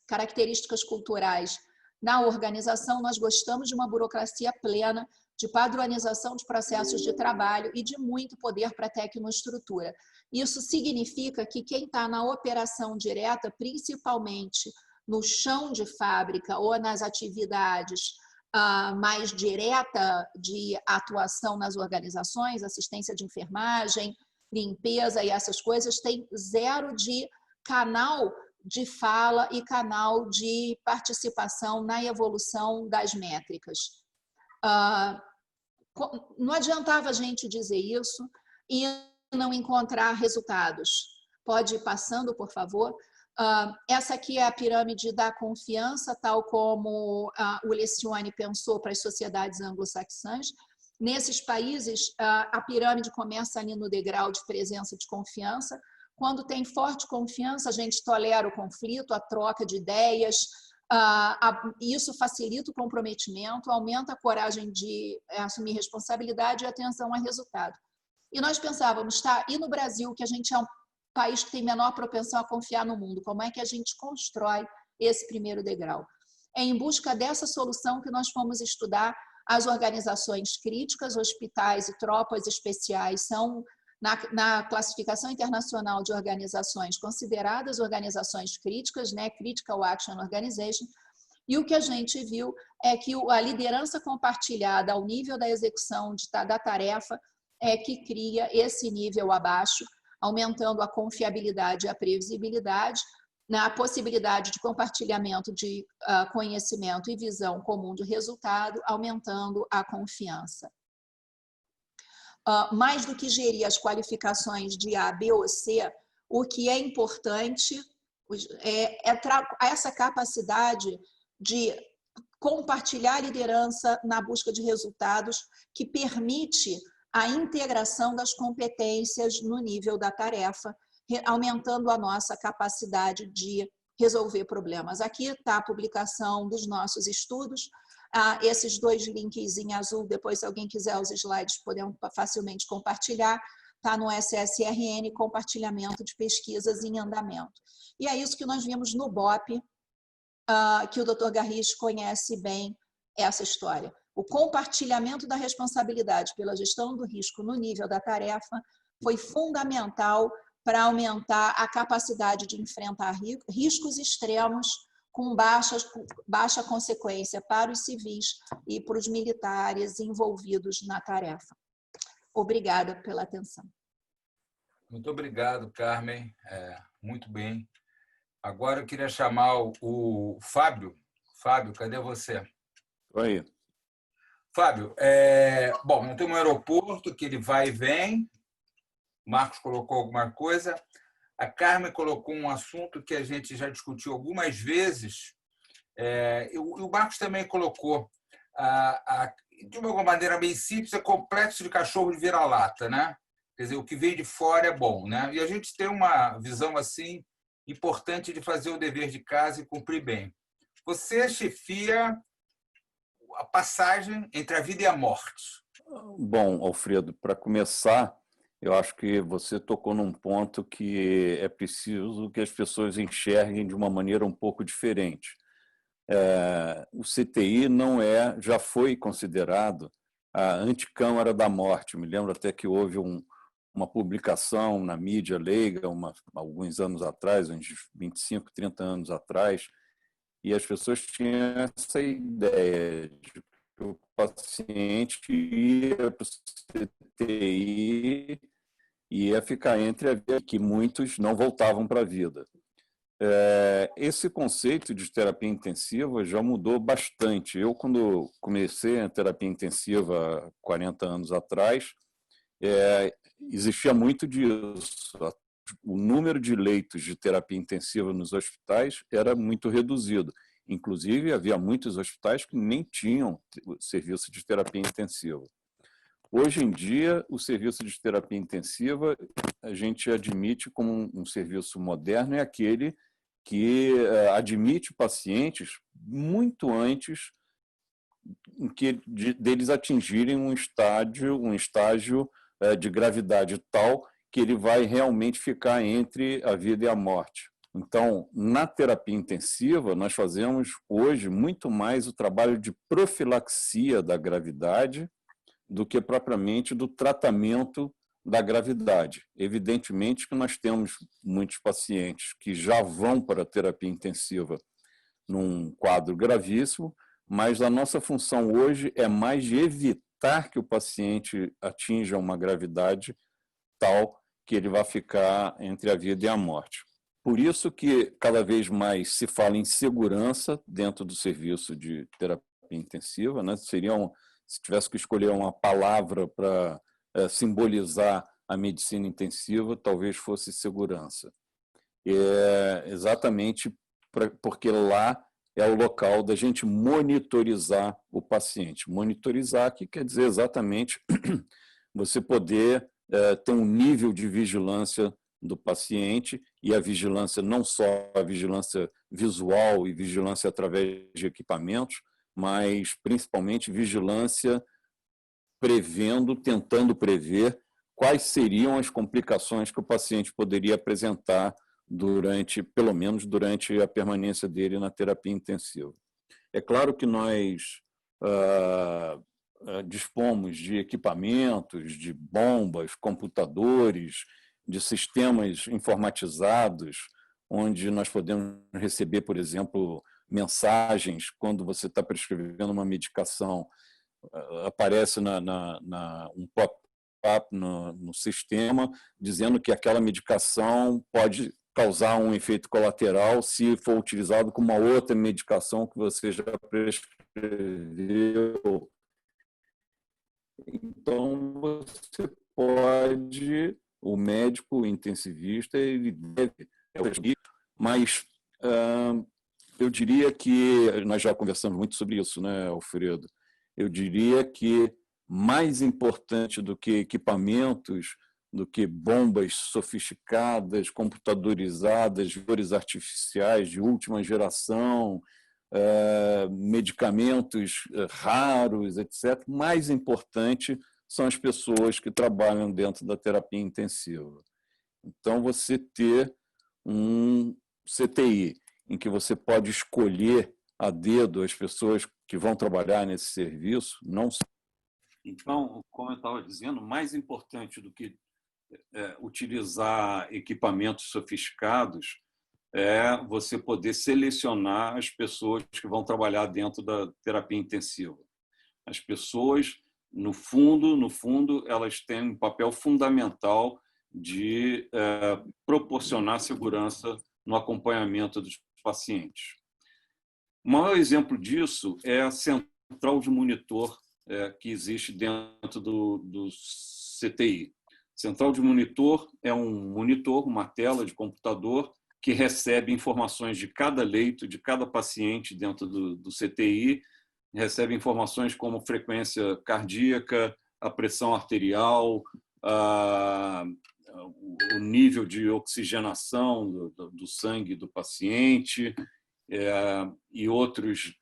características culturais na organização, nós gostamos de uma burocracia plena, de padronização de processos de trabalho e de muito poder para a tecnoestrutura. Isso significa que quem está na operação direta, principalmente no chão de fábrica ou nas atividades mais direta de atuação nas organizações, assistência de enfermagem, limpeza e essas coisas, tem zero de canal de fala e canal de participação na evolução das métricas. Não adiantava a gente dizer isso e não encontrar resultados. Pode ir passando, por favor. Essa aqui é a pirâmide da confiança, tal como o Lencioni pensou para as sociedades anglo-saxãs. Nesses países, a pirâmide começa ali no degrau de presença de confiança. Quando tem forte confiança, a gente tolera o conflito, a troca de ideias, isso facilita o comprometimento, aumenta a coragem de assumir responsabilidade e atenção a resultado. E nós pensávamos, tá, e no Brasil, que a gente é um país que tem menor propensão a confiar no mundo, como é que a gente constrói esse primeiro degrau? É em busca dessa solução que nós fomos estudar as organizações críticas, hospitais e tropas especiais são, na classificação internacional de organizações, consideradas organizações críticas, né? Critical Action Organization, e o que a gente viu é que a liderança compartilhada ao nível da execução da tarefa é que cria esse nível abaixo, aumentando a confiabilidade e a previsibilidade, na possibilidade de compartilhamento de conhecimento e visão comum de resultado, aumentando a confiança. Mais do que gerir as qualificações de A, B ou C, o que é importante é essa capacidade de compartilhar a liderança na busca de resultados que permite a integração das competências no nível da tarefa, aumentando a nossa capacidade de resolver problemas. Aqui está a publicação dos nossos estudos. Esses dois links em azul, depois se alguém quiser os slides, podemos facilmente compartilhar, está no SSRN, compartilhamento de pesquisas em andamento. E é isso que nós vimos no BOP, que o Dr. Garrish conhece bem essa história. O compartilhamento da responsabilidade pela gestão do risco no nível da tarefa foi fundamental para aumentar a capacidade de enfrentar riscos extremos com baixa consequência para os civis e para os militares envolvidos na tarefa. Obrigada pela atenção. Muito obrigado, Carmen. Muito bem. Agora eu queria chamar o Fábio. Fábio, cadê você? Oi. Fábio, bom, não tem um aeroporto que ele vai e vem. O Marcos colocou alguma coisa. A Carmen colocou um assunto que a gente já discutiu algumas vezes. E o Marcos também colocou, de uma maneira bem simples, é complexo de cachorro de vira-lata, né? Quer dizer, o que vem de fora é bom, né? E a gente tem uma visão assim importante de fazer o dever de casa e cumprir bem. Você chefia a passagem entre a vida e a morte. Bom, Alfredo, para começar, eu acho que você tocou num ponto que é preciso que as pessoas enxerguem de uma maneira um pouco diferente. O CTI já foi considerado a anticâmara da morte. Me lembro até que houve uma publicação na mídia leiga alguns anos atrás, uns 25, 30 anos atrás, e as pessoas tinham essa ideia de que o paciente ia para o CTI e ia ficar entre a vida, que muitos não voltavam para a vida. Esse conceito de terapia intensiva já mudou bastante. Eu, quando comecei a terapia intensiva há 40 anos atrás, existia muito disso. O número de leitos de terapia intensiva nos hospitais era muito reduzido. Inclusive, havia muitos hospitais que nem tinham serviço de terapia intensiva. Hoje em dia, o serviço de terapia intensiva a gente admite como um serviço moderno é aquele que admite pacientes muito antes deles atingirem um estágio de gravidade tal que ele vai realmente ficar entre a vida e a morte. Então, na terapia intensiva, nós fazemos hoje muito mais o trabalho de profilaxia da gravidade do que propriamente do tratamento da gravidade. Evidentemente que nós temos muitos pacientes que já vão para a terapia intensiva num quadro gravíssimo, mas a nossa função hoje é mais de evitar que o paciente atinja uma gravidade tal que ele vai ficar entre a vida e a morte. Por isso que cada vez mais se fala em segurança dentro do serviço de terapia intensiva, né? Se tivesse que escolher uma palavra para simbolizar a medicina intensiva, talvez fosse segurança. Exatamente porque lá é o local da gente monitorizar o paciente. Monitorizar, que quer dizer exatamente você poder ter um nível de vigilância do paciente, e a vigilância não só a vigilância visual e vigilância através de equipamentos, mas principalmente vigilância tentando prever quais seriam as complicações que o paciente poderia apresentar pelo menos durante a permanência dele na terapia intensiva. É claro que nós dispomos de equipamentos, de bombas, computadores, de sistemas informatizados, onde nós podemos receber, por exemplo, mensagens quando você está prescrevendo uma medicação, aparece um pop-up no sistema dizendo que aquela medicação pode causar um efeito colateral se for utilizado com uma outra medicação que você já prescreveu. Então, você pode, o médico intensivista, ele deve, mas eu diria que, nós já conversamos muito sobre isso, né, Alfredo? Eu diria que mais importante do que equipamentos, do que bombas sofisticadas, computadorizadas, flores artificiais de última geração, medicamentos raros, etc. Mais importante são as pessoas que trabalham dentro da terapia intensiva. Então, você ter um CTI em que você pode escolher a dedo as pessoas que vão trabalhar nesse serviço, não. Então, como eu estava dizendo, mais importante do que utilizar equipamentos sofisticados é você poder selecionar as pessoas que vão trabalhar dentro da terapia intensiva. As pessoas, no fundo, elas têm um papel fundamental de proporcionar segurança no acompanhamento dos pacientes. O maior exemplo disso é a central de monitor que existe dentro do CTI. Central de monitor é um monitor, uma tela de computador que recebe informações de cada leito, de cada paciente dentro do CTI, recebe informações como frequência cardíaca, a pressão arterial, o nível de oxigenação do sangue do paciente e outros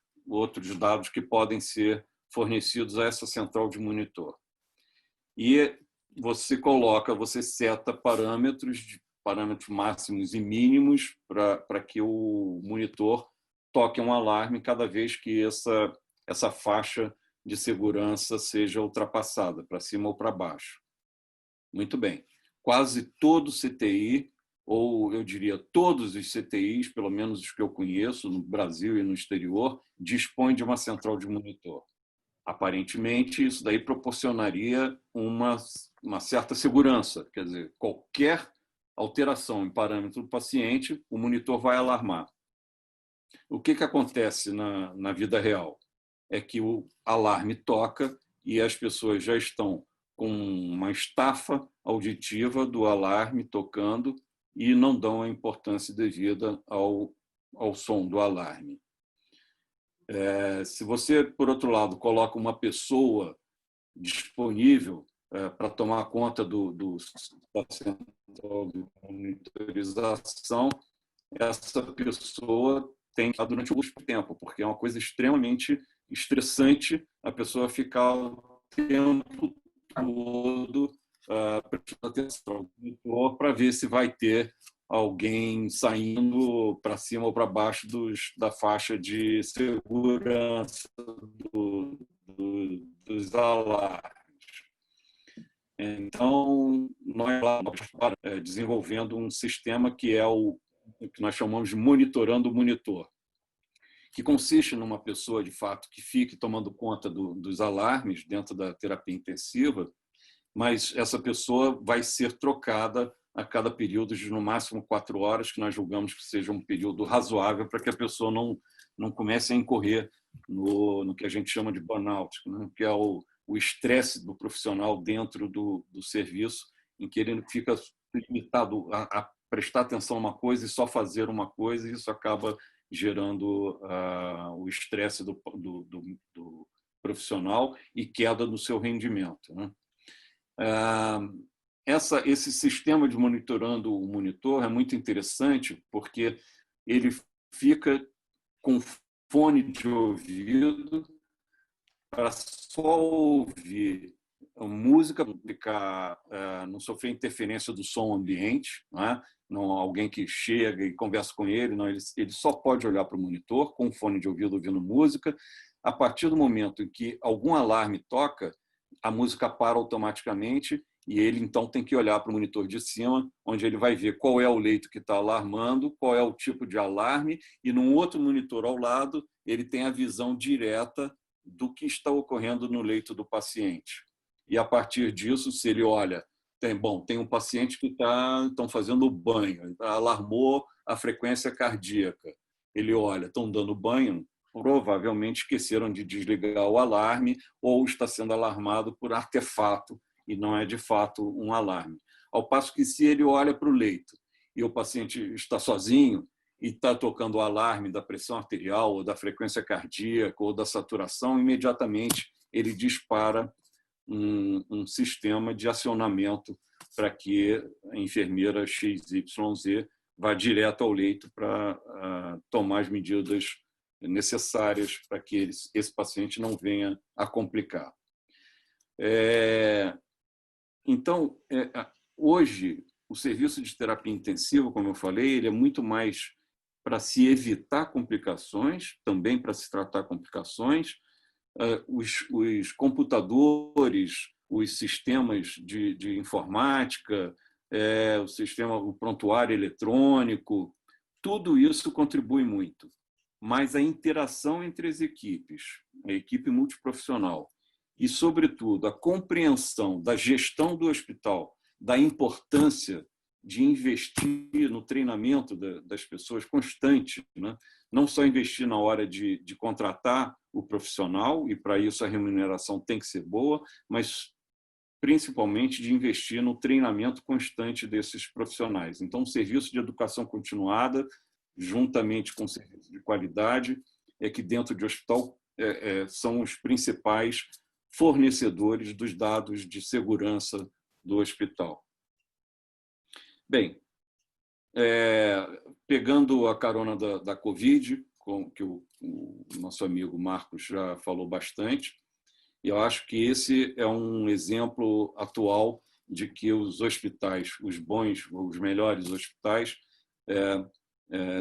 dados que podem ser fornecidos a essa central de monitor. E você seta parâmetros máximos e mínimos para que o monitor toque um alarme cada vez que essa faixa de segurança seja ultrapassada, para cima ou para baixo. Muito bem. Quase todo CTI, ou eu diria todos os CTIs, pelo menos os que eu conheço, no Brasil e no exterior, dispõem de uma central de monitor. Aparentemente, isso daí proporcionaria uma certa segurança, quer dizer, qualquer alteração em parâmetro do paciente, o monitor vai alarmar. O que acontece na vida real? É que o alarme toca e as pessoas já estão com uma estafa auditiva do alarme tocando e não dão a importância devida ao som do alarme. Se você, por outro lado, coloca uma pessoa disponível para tomar conta da central de monitorização, essa pessoa tem que estar durante o tempo, porque é uma coisa extremamente estressante a pessoa ficar o tempo todo prestando atenção no monitor para ver se vai ter alguém saindo para cima ou para baixo da faixa de segurança dos alarmes. Então, nós desenvolvendo um sistema que é o que nós chamamos de monitorando o monitor, que consiste numa pessoa, de fato, que fique tomando conta dos alarmes dentro da terapia intensiva, mas essa pessoa vai ser trocada a cada período de, no máximo, 4 horas, que nós julgamos que seja um período razoável para que a pessoa não comece a incorrer no que a gente chama de burnout, né? Que é o estresse do profissional dentro do serviço, em que ele fica limitado a prestar atenção a uma coisa e só fazer uma coisa, e isso acaba gerando o estresse do profissional e queda do seu rendimento, né? Esse sistema de monitorando o monitor é muito interessante porque ele fica com fone de ouvido para só ouvir música, não sofrer interferência do som ambiente, né? Não alguém que chega e conversa com ele, não, ele só pode olhar para o monitor com fone de ouvido ouvindo música. A partir do momento em que algum alarme toca, a música para automaticamente e ele então tem que olhar para o monitor de cima, onde ele vai ver qual é o leito que está alarmando, qual é o tipo de alarme, e num outro monitor ao lado ele tem a visão direta do que está ocorrendo no leito do paciente. E a partir disso, se ele olha, tem um paciente que estão fazendo banho, alarmou a frequência cardíaca. Ele olha, estão dando banho, provavelmente esqueceram de desligar o alarme ou está sendo alarmado por artefato e não é de fato um alarme. Ao passo que se ele olha para o leito e o paciente está sozinho e está tocando o alarme da pressão arterial ou da frequência cardíaca ou da saturação, imediatamente ele dispara um sistema de acionamento para que a enfermeira XYZ vá direto ao leito para tomar as medidas necessárias para que esse paciente não venha a complicar. Então, hoje, o serviço de terapia intensiva, como eu falei, ele é muito mais para se evitar complicações, também para se tratar complicações. Os computadores, os sistemas de informática, o prontuário eletrônico, tudo isso contribui muito. Mas a interação entre as equipes, a equipe multiprofissional, e, sobretudo, a compreensão da gestão do hospital, da importância de investir no treinamento das pessoas constante, né? Não só investir na hora de contratar o profissional, e para isso a remuneração tem que ser boa, mas principalmente de investir no treinamento constante desses profissionais. Então, o serviço de educação continuada, juntamente com o serviço de qualidade, é que dentro de hospital são os principais fornecedores dos dados de segurança do hospital. Bem, pegando a carona da Covid, que o nosso amigo Marcos já falou bastante, eu acho que esse é um exemplo atual de que os hospitais, os bons, os melhores hospitais,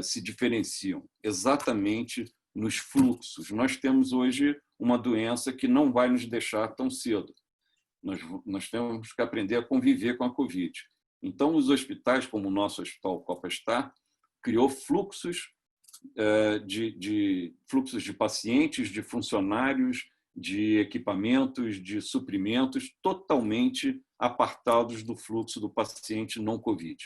se diferenciam exatamente nos fluxos. Nós temos hoje uma doença que não vai nos deixar tão cedo. Nós temos que aprender a conviver com a Covid. Então, os hospitais, como o nosso Hospital Copastar, criou fluxos fluxos de pacientes, de funcionários, de equipamentos, de suprimentos, totalmente apartados do fluxo do paciente não Covid.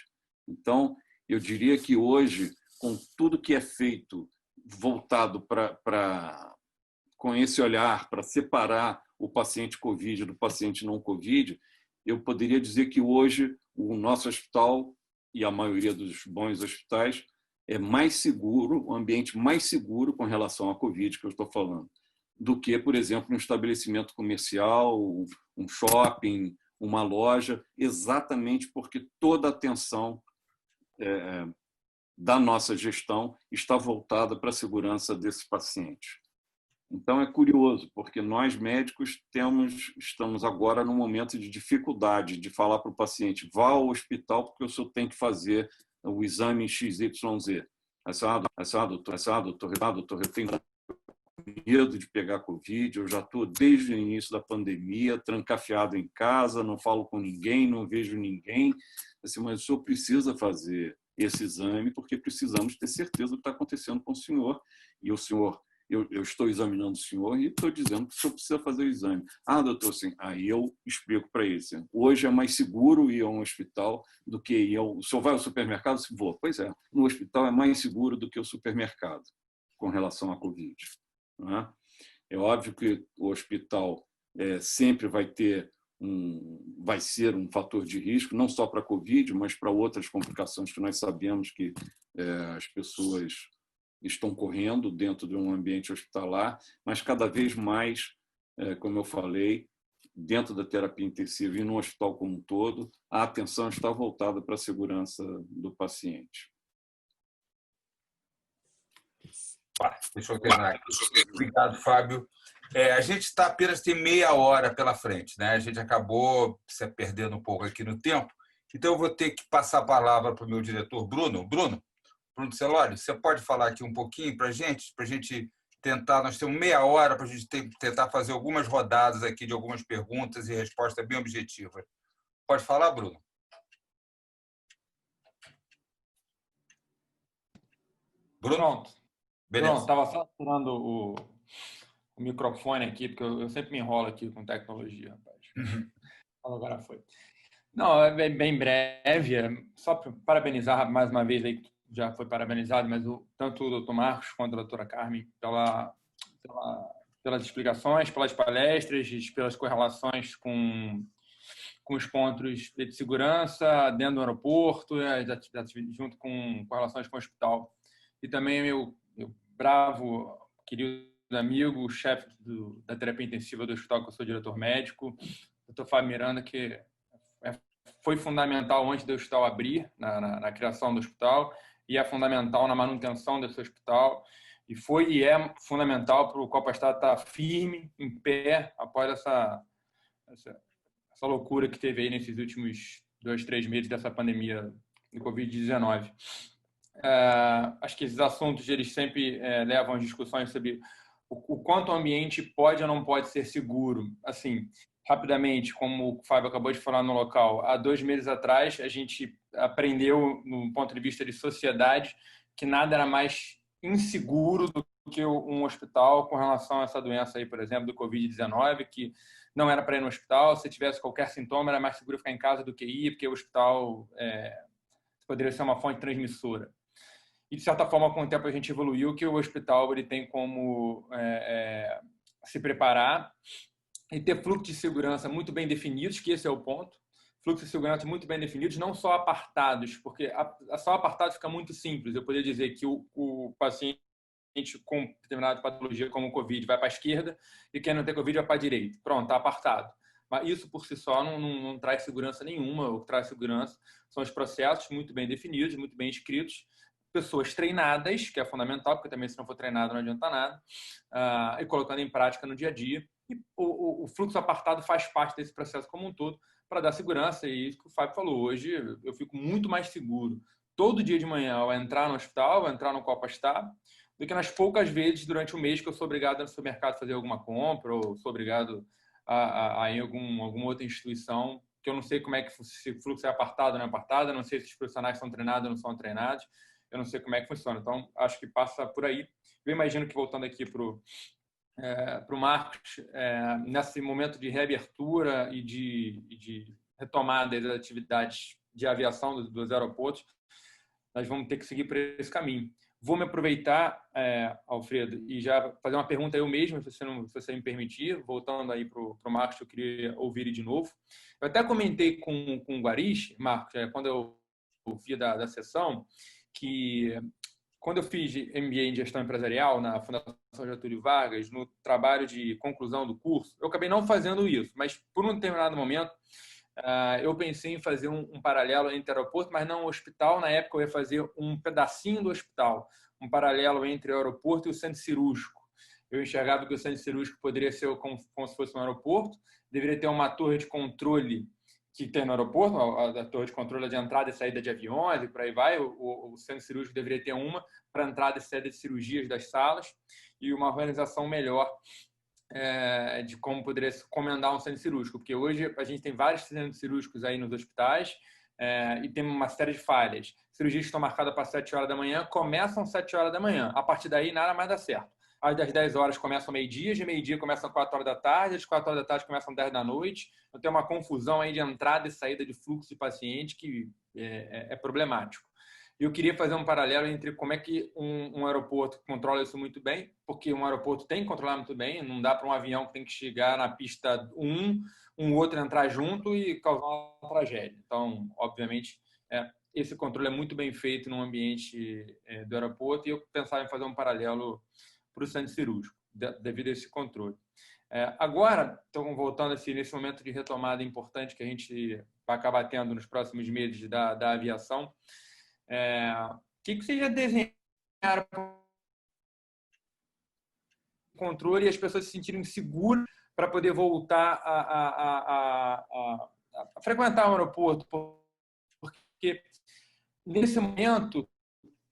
Então, eu diria que hoje, com tudo que é feito voltado com esse olhar para separar o paciente Covid do paciente não Covid, eu poderia dizer que hoje o nosso hospital e a maioria dos bons hospitais é mais seguro, um ambiente mais seguro com relação à Covid que eu estou falando, do que, por exemplo, um estabelecimento comercial, um shopping uma loja, exatamente porque toda a atenção da nossa gestão está voltada para a segurança desses pacientes. Então, é curioso, porque nós médicos estamos agora num momento de dificuldade de falar para o paciente: vá ao hospital porque o senhor tem que fazer o exame XYZ. Doutor, eu tenho medo de pegar Covid, eu já estou desde o início da pandemia, trancafiado em casa, não falo com ninguém, não vejo ninguém, assim, mas o senhor precisa fazer esse exame porque precisamos ter certeza do que está acontecendo com o senhor. E o senhor, eu estou examinando o senhor e estou dizendo que o senhor precisa fazer o exame. Ah, doutor, sim. Aí eu explico para ele, assim, hoje é mais seguro ir a um hospital do que ir ao... O senhor vai ao supermercado? Se vou. Pois é, no hospital é mais seguro do que o supermercado com relação à Covid. É óbvio que o hospital sempre vai ser um fator de risco, não só para a Covid, mas para outras complicações que nós sabemos que as pessoas estão correndo dentro de um ambiente hospitalar, mas cada vez mais, como eu falei, dentro da terapia intensiva e no hospital como um todo, a atenção está voltada para a segurança do paciente. Deixa eu terminar aqui. Obrigado, Fábio. A gente apenas tem meia hora pela frente, né? A gente acabou se perdendo um pouco aqui no tempo, então eu vou ter que passar a palavra para o meu diretor, Bruno. Bruno Celori, você pode falar aqui um pouquinho para a gente tentar, nós temos meia hora para a gente tentar fazer algumas rodadas aqui de algumas perguntas e respostas bem objetivas. Pode falar, Bruno? Pronto. Beleza. Pronto, estava só tirando o microfone aqui, porque eu sempre me enrolo aqui com tecnologia, rapaz. Agora foi. Não, é bem breve, só para parabenizar mais uma vez, aí, que já foi parabenizado, mas tanto o Dr. Marcos quanto a doutora Carmen pelas explicações, pelas palestras, pelas correlações com os pontos de segurança dentro do aeroporto, junto com relações com o hospital. E também meu bravo, querido amigo, chefe da terapia intensiva do hospital, que eu sou diretor médico, Dr. Fábio Miranda, que foi fundamental antes do hospital abrir, na criação do hospital, e é fundamental na manutenção desse hospital, e é fundamental para o Copastat estar firme, em pé, após essa loucura que teve aí nesses últimos 2-3 meses dessa pandemia do Covid-19. Acho que esses assuntos eles sempre levam às discussões sobre o quanto o ambiente pode ou não pode ser seguro. Assim, rapidamente, como o Fábio acabou de falar no local, há 2 meses atrás a gente aprendeu, no ponto de vista de sociedade, que nada era mais inseguro do que um hospital com relação a essa doença aí, por exemplo, do Covid-19, que não era para ir no hospital, se tivesse qualquer sintoma era mais seguro ficar em casa do que ir, porque o hospital poderia ser uma fonte transmissora. E, de certa forma, com o tempo a gente evoluiu que o hospital ele tem como se preparar e ter fluxos de segurança muito bem definidos, que esse é o ponto. Fluxos de segurança muito bem definidos, não só apartados, porque só apartado fica muito simples. Eu poderia dizer que o paciente com determinada patologia, como o Covid, vai para a esquerda e quem não tem Covid vai para a direita. Pronto, está apartado. Mas isso, por si só, não traz segurança nenhuma. O que traz segurança são os processos muito bem definidos, muito bem escritos, pessoas treinadas, que é fundamental, porque também se não for treinado não adianta nada, e colocando em prática no dia a dia. E o fluxo apartado faz parte desse processo como um todo para dar segurança. E isso que o Fábio falou, hoje eu fico muito mais seguro todo dia de manhã ao entrar no hospital, ao entrar no Copastat, do que nas poucas vezes durante o mês que eu sou obrigado a ir no supermercado fazer alguma compra ou sou obrigado a ir em alguma outra instituição, que eu não sei como é que se o fluxo é apartado ou não é apartado, eu não sei se os profissionais são treinados ou não são treinados, eu não sei como é que funciona. Então, acho que passa por aí. Eu imagino que, voltando aqui para o Marcos, nesse momento de reabertura e de retomada das atividades de aviação dos aeroportos, nós vamos ter que seguir por esse caminho. Vou me aproveitar, Alfredo, e já fazer uma pergunta eu mesmo, se você me permitir, voltando aí para o Marcos, eu queria ouvir ele de novo. Eu até comentei com o Guarish, Marcos, quando eu ouvi da sessão, que quando eu fiz MBA em Gestão Empresarial na Fundação Getúlio Vargas, no trabalho de conclusão do curso, eu acabei não fazendo isso, mas por um determinado momento eu pensei em fazer um paralelo entre aeroporto, mas não o hospital. Na época, eu ia fazer um pedacinho do hospital, um paralelo entre o aeroporto e o centro cirúrgico. Eu enxergava que o centro cirúrgico poderia ser como se fosse um aeroporto, deveria ter uma torre de controle que tem no aeroporto, a torre de controle de entrada e saída de aviões, e por aí vai. O centro cirúrgico deveria ter uma para entrada e saída de cirurgias das salas, e uma organização melhor de como poderia se comandar um centro cirúrgico, porque hoje a gente tem vários centros cirúrgicos aí nos hospitais e tem uma série de falhas. Cirurgias que estão marcadas para 7 horas da manhã começam às 7 horas da manhã. A partir daí, nada mais dá certo. Às das 10 horas começam meio-dia, de meio-dia começam às 4 horas da tarde, às 4 horas da tarde começam às 10 da noite. Então, tem uma confusão aí de entrada e saída de fluxo de paciente que é problemático. Eu queria fazer um paralelo entre como é que um aeroporto controla isso muito bem, porque um aeroporto tem que controlar muito bem, não dá para um avião que tem que chegar na pista um outro entrar junto e causar uma tragédia. Então, obviamente, esse controle é muito bem feito no ambiente do aeroporto, e eu pensava em fazer um paralelo para o centro cirúrgico, devido a esse controle. Agora, então, voltando assim, nesse momento de retomada importante que a gente vai acabar tendo nos próximos meses da aviação, o que vocês já desenharam para o controle e as pessoas se sentirem seguras para poder voltar a frequentar o aeroporto? Porque nesse momento,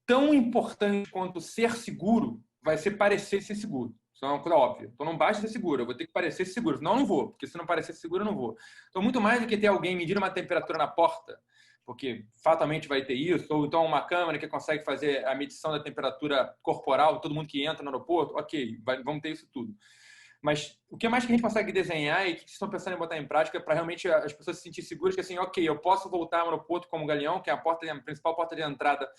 tão importante quanto ser seguro vai ser parecer ser seguro. Isso é uma coisa óbvia. Então, não basta ser seguro, eu vou ter que parecer seguro. Senão, eu não vou, porque se não parecer seguro, eu não vou. Então, muito mais do que ter alguém medir uma temperatura na porta, porque fatalmente vai ter isso, ou então uma câmera que consegue fazer a medição da temperatura corporal, todo mundo que entra no aeroporto, ok, vamos ter isso tudo. Mas o que mais que a gente consegue desenhar e que vocês estão pensando em botar em prática para realmente as pessoas se sentirem seguras que, assim, ok, eu posso voltar ao aeroporto como Galeão, que é a principal porta de entrada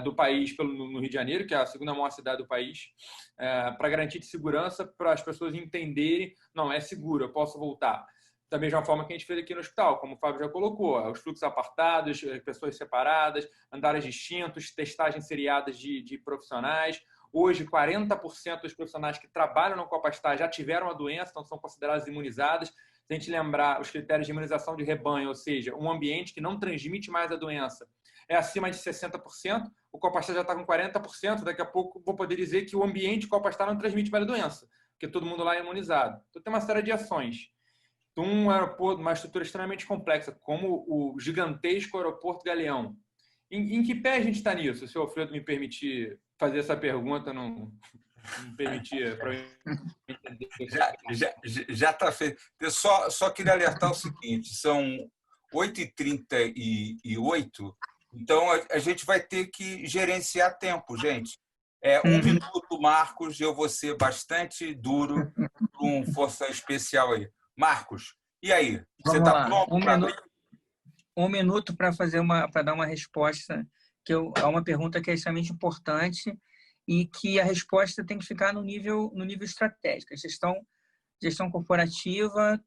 do país no Rio de Janeiro, que é a segunda maior cidade do país, para garantir de segurança, para as pessoas entenderem, não, é seguro, eu posso voltar. Da mesma forma que a gente fez aqui no hospital, como o Fábio já colocou, os fluxos apartados, pessoas separadas, andares distintos, testagens seriadas de profissionais. Hoje, 40% dos profissionais que trabalham no Copastar já tiveram a doença, então são considerados imunizados. Se a gente lembrar os critérios de imunização de rebanho, ou seja, um ambiente que não transmite mais a doença, é acima de 60%, o Copastar já está com 40%, daqui a pouco vou poder dizer que o ambiente Copastar não transmite mais a doença, porque todo mundo lá é imunizado. Então, tem uma série de ações. Então, um aeroporto, uma estrutura extremamente complexa, como o gigantesco aeroporto Galeão. Em que pé a gente está nisso? Se o Alfredo me permitir fazer essa pergunta, não permitir para eu entender. Já está feito. Eu só queria alertar o seguinte, são 8h38, então a gente vai ter que gerenciar tempo, gente. Um minuto, Marcos, eu vou ser bastante duro para um Força Especial aí. Marcos, e aí? Você está pronto? Um minuto para dar uma resposta, é uma pergunta que é extremamente importante e que a resposta tem que ficar no nível estratégico. Gestão corporativa,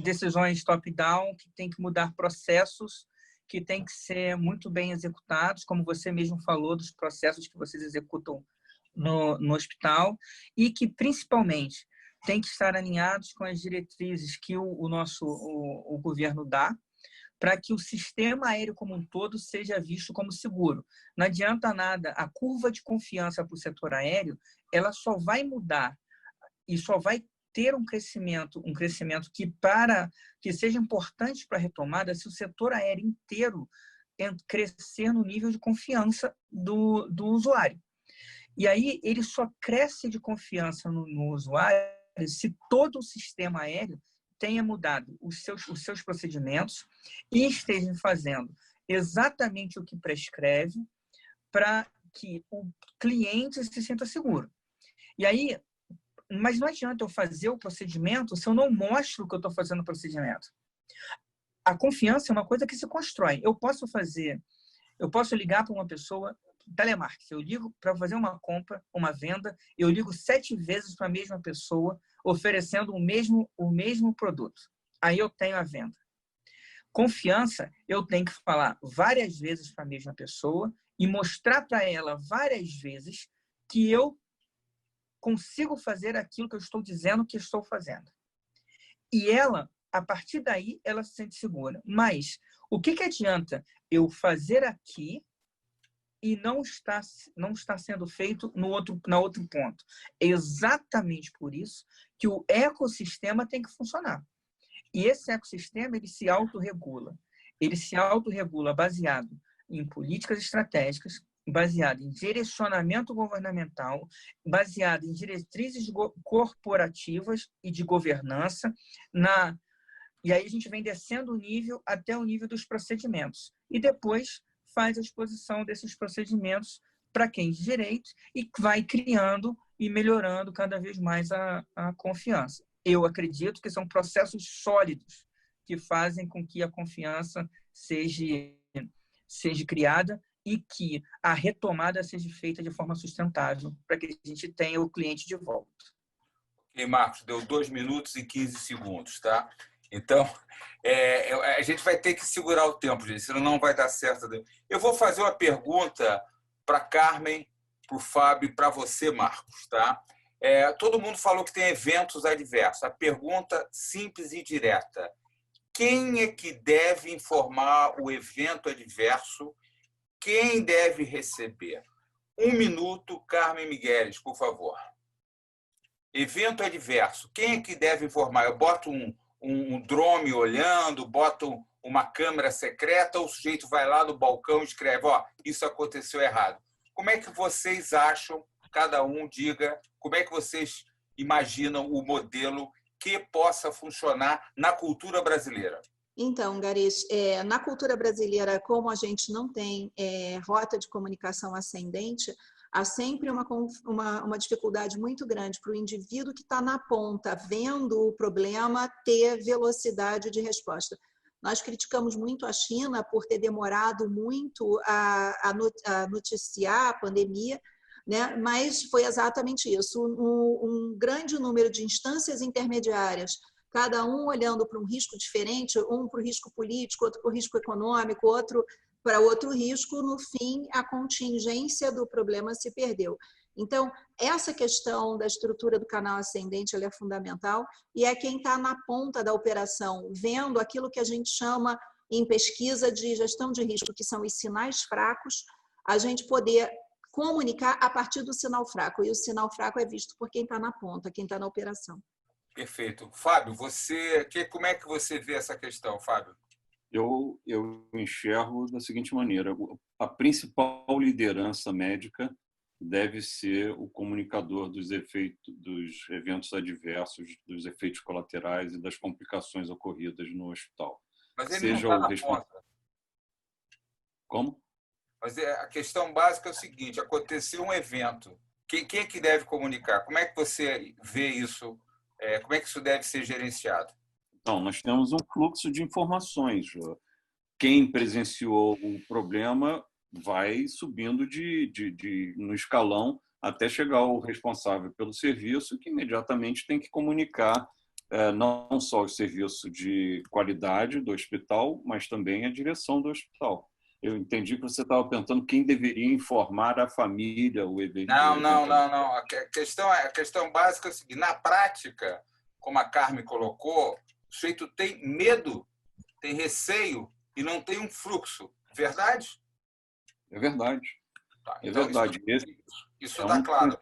decisões top-down, que tem que mudar processos, que tem que ser muito bem executados, como você mesmo falou, dos processos que vocês executam no hospital, e que, principalmente, tem que estar alinhados com as diretrizes que o governo dá, para que o sistema aéreo como um todo seja visto como seguro. Não adianta nada, a curva de confiança para o setor aéreo, ela só vai mudar e só vai ter um crescimento que seja importante para a retomada se o setor aéreo inteiro crescer no nível de confiança do usuário. E aí ele só cresce de confiança no usuário se todo o sistema aéreo tenha mudado os seus procedimentos e esteja fazendo exatamente o que prescreve para que o cliente se sinta seguro. E aí, mas não adianta eu fazer o procedimento se eu não mostro que eu estou fazendo o procedimento. A confiança é uma coisa que se constrói. Eu posso ligar para uma pessoa, telemarketing, eu ligo para fazer uma compra, uma venda, eu ligo 7 vezes para a mesma pessoa, oferecendo o mesmo produto. Aí eu tenho a venda. Confiança, eu tenho que falar várias vezes para a mesma pessoa e mostrar para ela várias vezes que eu consigo fazer aquilo que eu estou dizendo que estou fazendo. E ela, a partir daí ela se sente segura. Mas o que adianta eu fazer aqui e não está sendo feito na outro ponto? É exatamente por isso que o ecossistema tem que funcionar. E esse ecossistema ele se autorregula. Ele se autorregula baseado em políticas estratégicas, baseado em direcionamento governamental, baseado em diretrizes corporativas e de governança, e aí a gente vem descendo o nível até o nível dos procedimentos. E depois faz a exposição desses procedimentos para quem de direito e vai criando e melhorando cada vez mais a confiança. Eu acredito que são processos sólidos que fazem com que a confiança seja criada e que a retomada seja feita de forma sustentável para que a gente tenha o cliente de volta. Ok, Marcos, deu 2 minutos e 15 segundos, tá? Então, a gente vai ter que segurar o tempo, gente, senão não vai dar certo. Eu vou fazer uma pergunta para a Carmen, para o Fábio e para você, Marcos, tá? Todo mundo falou que tem eventos adversos. A pergunta simples e direta: quem é que deve informar o evento adverso? Quem deve receber? 1 minuto, Carmen Migueles, por favor. Evento adverso. Quem é que deve informar? Eu boto um drone olhando, boto uma câmera secreta, ou o sujeito vai lá no balcão e escreve: isso aconteceu errado. Como é que vocês acham, cada um diga, como é que vocês imaginam o modelo que possa funcionar na cultura brasileira? Então, Garis, na cultura brasileira, como a gente não tem rota de comunicação ascendente, há sempre uma dificuldade muito grande para o indivíduo que está na ponta, vendo o problema, ter velocidade de resposta. Nós criticamos muito a China por ter demorado muito a noticiar a pandemia, né? Mas foi exatamente isso, um grande número de instâncias intermediárias, cada um olhando para um risco diferente, um para o risco político, outro para o risco econômico, outro para outro risco. No fim, a contingência do problema se perdeu. Então, essa questão da estrutura do canal ascendente ela é fundamental, e é quem está na ponta da operação, vendo aquilo que a gente chama em pesquisa de gestão de risco, que são os sinais fracos, a gente poder comunicar a partir do sinal fraco, e o sinal fraco é visto por quem está na ponta, quem está na operação. Perfeito. Fábio, como é que você vê essa questão, Fábio? Eu enxergo da seguinte maneira: a principal liderança médica deve ser o comunicador dos eventos adversos, dos efeitos colaterais e das complicações ocorridas no hospital. Mas ele não está na ponta. Como? Mas a questão básica é o seguinte: aconteceu um evento. Quem é que deve comunicar? Como é que você vê isso? Como é que isso deve ser gerenciado? Então, nós temos um fluxo de informações. Quem presenciou o problema vai subindo no escalão até chegar ao responsável pelo serviço, que imediatamente tem que comunicar não só o serviço de qualidade do hospital, mas também a direção do hospital. Eu entendi que você estava perguntando quem deveria informar a família o evento. Não. A questão básica é o seguinte: na prática, como a Carmen colocou, o sujeito tem medo, tem receio e não tem um fluxo. Verdade? É verdade. Tá, é então, verdade. Isso está claro.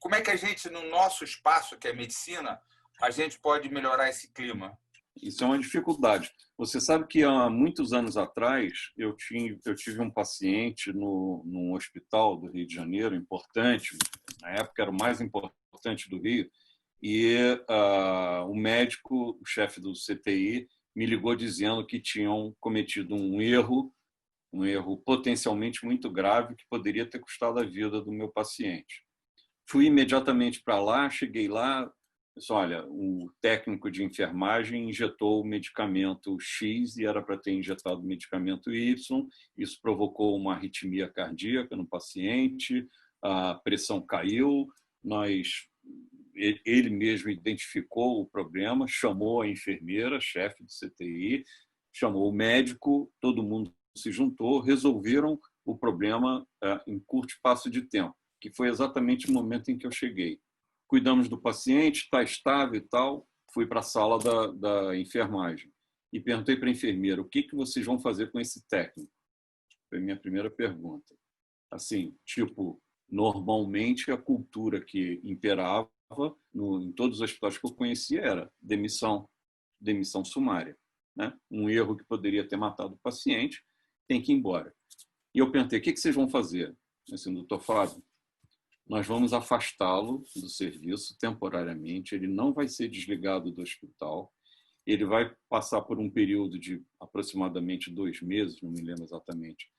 Como é que a gente, no nosso espaço, que é medicina, a gente pode melhorar esse clima? Isso é uma dificuldade. Você sabe que há muitos anos atrás eu tive um paciente num hospital do Rio de Janeiro, importante, na época era o mais importante do Rio, e o médico, o chefe do CTI, me ligou dizendo que tinham cometido um erro potencialmente muito grave que poderia ter custado a vida do meu paciente. Fui imediatamente para lá, cheguei lá, disse: olha, o técnico de enfermagem injetou o medicamento X e era para ter injetado o medicamento Y, isso provocou uma arritmia cardíaca no paciente, a pressão caiu, ele mesmo identificou o problema, chamou a enfermeira, chefe do CTI, chamou o médico, todo mundo se juntou, resolveram o problema em curto espaço de tempo, que foi exatamente o momento em que eu cheguei. cuidamos do paciente, está estável e tal, fui para a sala da enfermagem e perguntei para a enfermeira, o que vocês vão fazer com esse técnico? Foi a minha primeira pergunta. Assim, tipo, normalmente a cultura que imperava em todos os hospitais que eu conhecia era demissão sumária, né? Um erro que poderia ter matado o paciente, tem que ir embora. E eu perguntei, o que vocês vão fazer? Assim, doutor Fábio, nós vamos afastá-lo do serviço temporariamente, ele não vai ser desligado do hospital, ele vai passar por um período de aproximadamente 2 meses, não me lembro exatamente,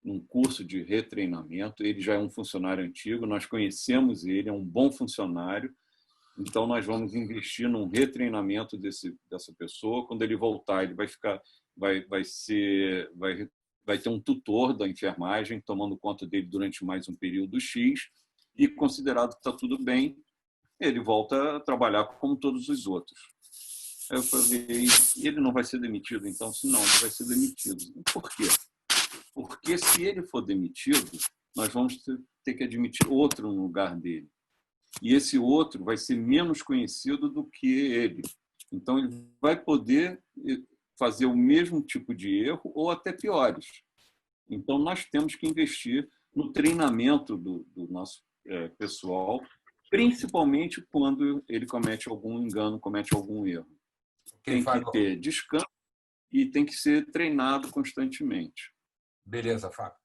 num curso de retreinamento. Ele já é um funcionário antigo, nós conhecemos ele, é um bom funcionário, então nós vamos investir num retreinamento dessa pessoa. Quando ele voltar, ele vai ter um tutor da enfermagem tomando conta dele durante mais um período X, e considerado que está tudo bem, ele volta a trabalhar como todos os outros. Aí eu falei, ele não vai ser demitido? Então, não vai ser demitido. Por quê? Porque se ele for demitido, nós vamos ter que admitir outro no lugar dele. E esse outro vai ser menos conhecido do que ele. Então, ele vai poder fazer o mesmo tipo de erro ou até piores. Então, nós temos que investir no treinamento do nosso pessoal, principalmente quando ele comete algum engano, comete algum erro. Tem que ter descanso e tem que ser treinado constantemente. Beleza, Fábio.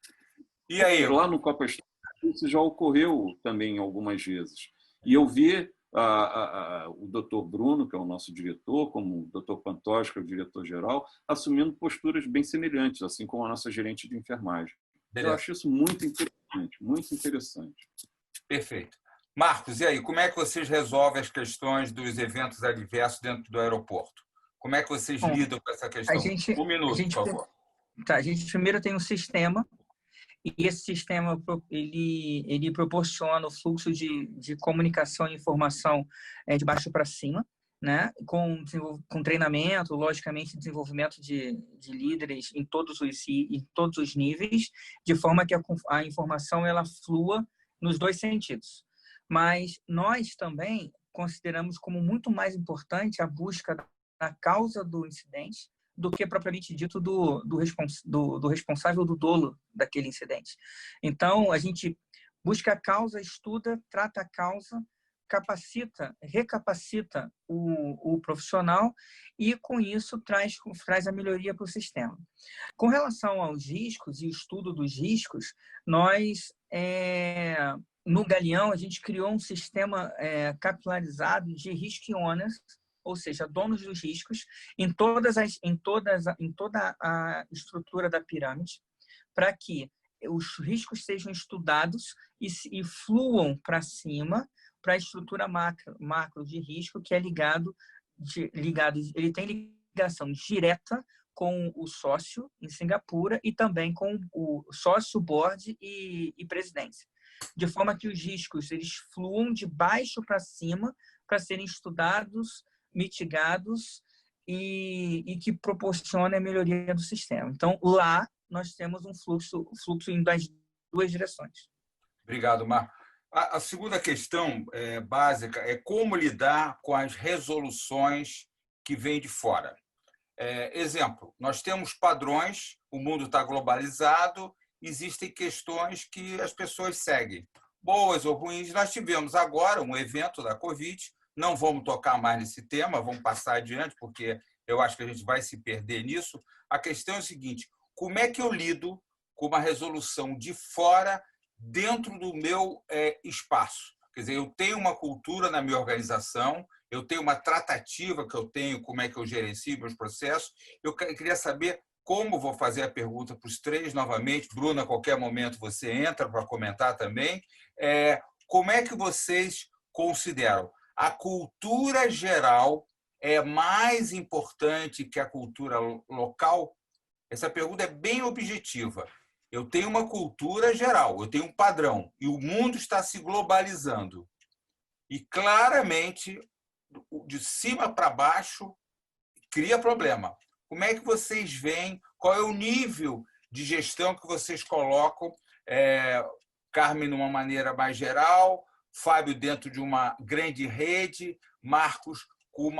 E aí? Lá no Copa Estado, isso já ocorreu também algumas vezes. E eu vi o Dr. Bruno, que é o nosso diretor, como o Dr. Pantoja, que é o diretor-geral, assumindo posturas bem semelhantes, assim como a nossa gerente de enfermagem. Beleza. Eu acho isso muito interessante, muito interessante. Perfeito. Marcos, e aí, como é que vocês resolvem as questões dos eventos adversos dentro do aeroporto? Como é que vocês lidam com essa questão? Um minuto, por favor. Tá, a gente primeiro tem um sistema, e esse sistema ele proporciona o fluxo de comunicação e informação de baixo para cima, né? Com treinamento, logicamente, desenvolvimento de líderes em todos os níveis, de forma que a informação ela flua nos dois sentidos. Mas nós também consideramos como muito mais importante a busca da causa do incidente do que propriamente dito do responsável, do dolo daquele incidente. Então, a gente busca a causa, estuda, trata a causa, recapacita o profissional e, com isso, traz a melhoria para o sistema. Com relação aos riscos e o estudo dos riscos, nós, no Galeão, a gente criou um sistema capilarizado de risk owners, ou seja, donos dos riscos, em toda a estrutura da pirâmide, para que os riscos sejam estudados e fluam para cima, para a estrutura macro de risco, que é ligado, ele tem ligação direta com o sócio em Singapura e também com o sócio, board e presidência, de forma que os riscos eles fluam de baixo para cima para serem estudados, mitigados e que proporciona a melhoria do sistema. Então, lá nós temos um fluxo indo das duas direções. Obrigado, Marco. A segunda questão básica é como lidar com as resoluções que vêm de fora. Exemplo, nós temos padrões, o mundo está globalizado, existem questões que as pessoas seguem, boas ou ruins. Nós tivemos agora um evento da Covid, não vamos tocar mais nesse tema, vamos passar adiante, porque eu acho que a gente vai se perder nisso. A questão é o seguinte, como é que eu lido com uma resolução de fora dentro do meu espaço? Quer dizer, eu tenho uma cultura na minha organização, eu tenho uma tratativa que eu tenho, como é que eu gerencio meus processos. Eu queria saber como vou fazer a pergunta para os três novamente. Bruno, a qualquer momento você entra para comentar também. Como é que vocês consideram? A cultura geral é mais importante que a cultura local? Essa pergunta é bem objetiva. Eu tenho uma cultura geral, eu tenho um padrão, e o mundo está se globalizando. E, claramente, de cima para baixo, cria problema. Como é que vocês veem? Qual é o nível de gestão que vocês colocam? Carmen, de uma maneira mais geral, Fábio dentro de uma grande rede, Marcos com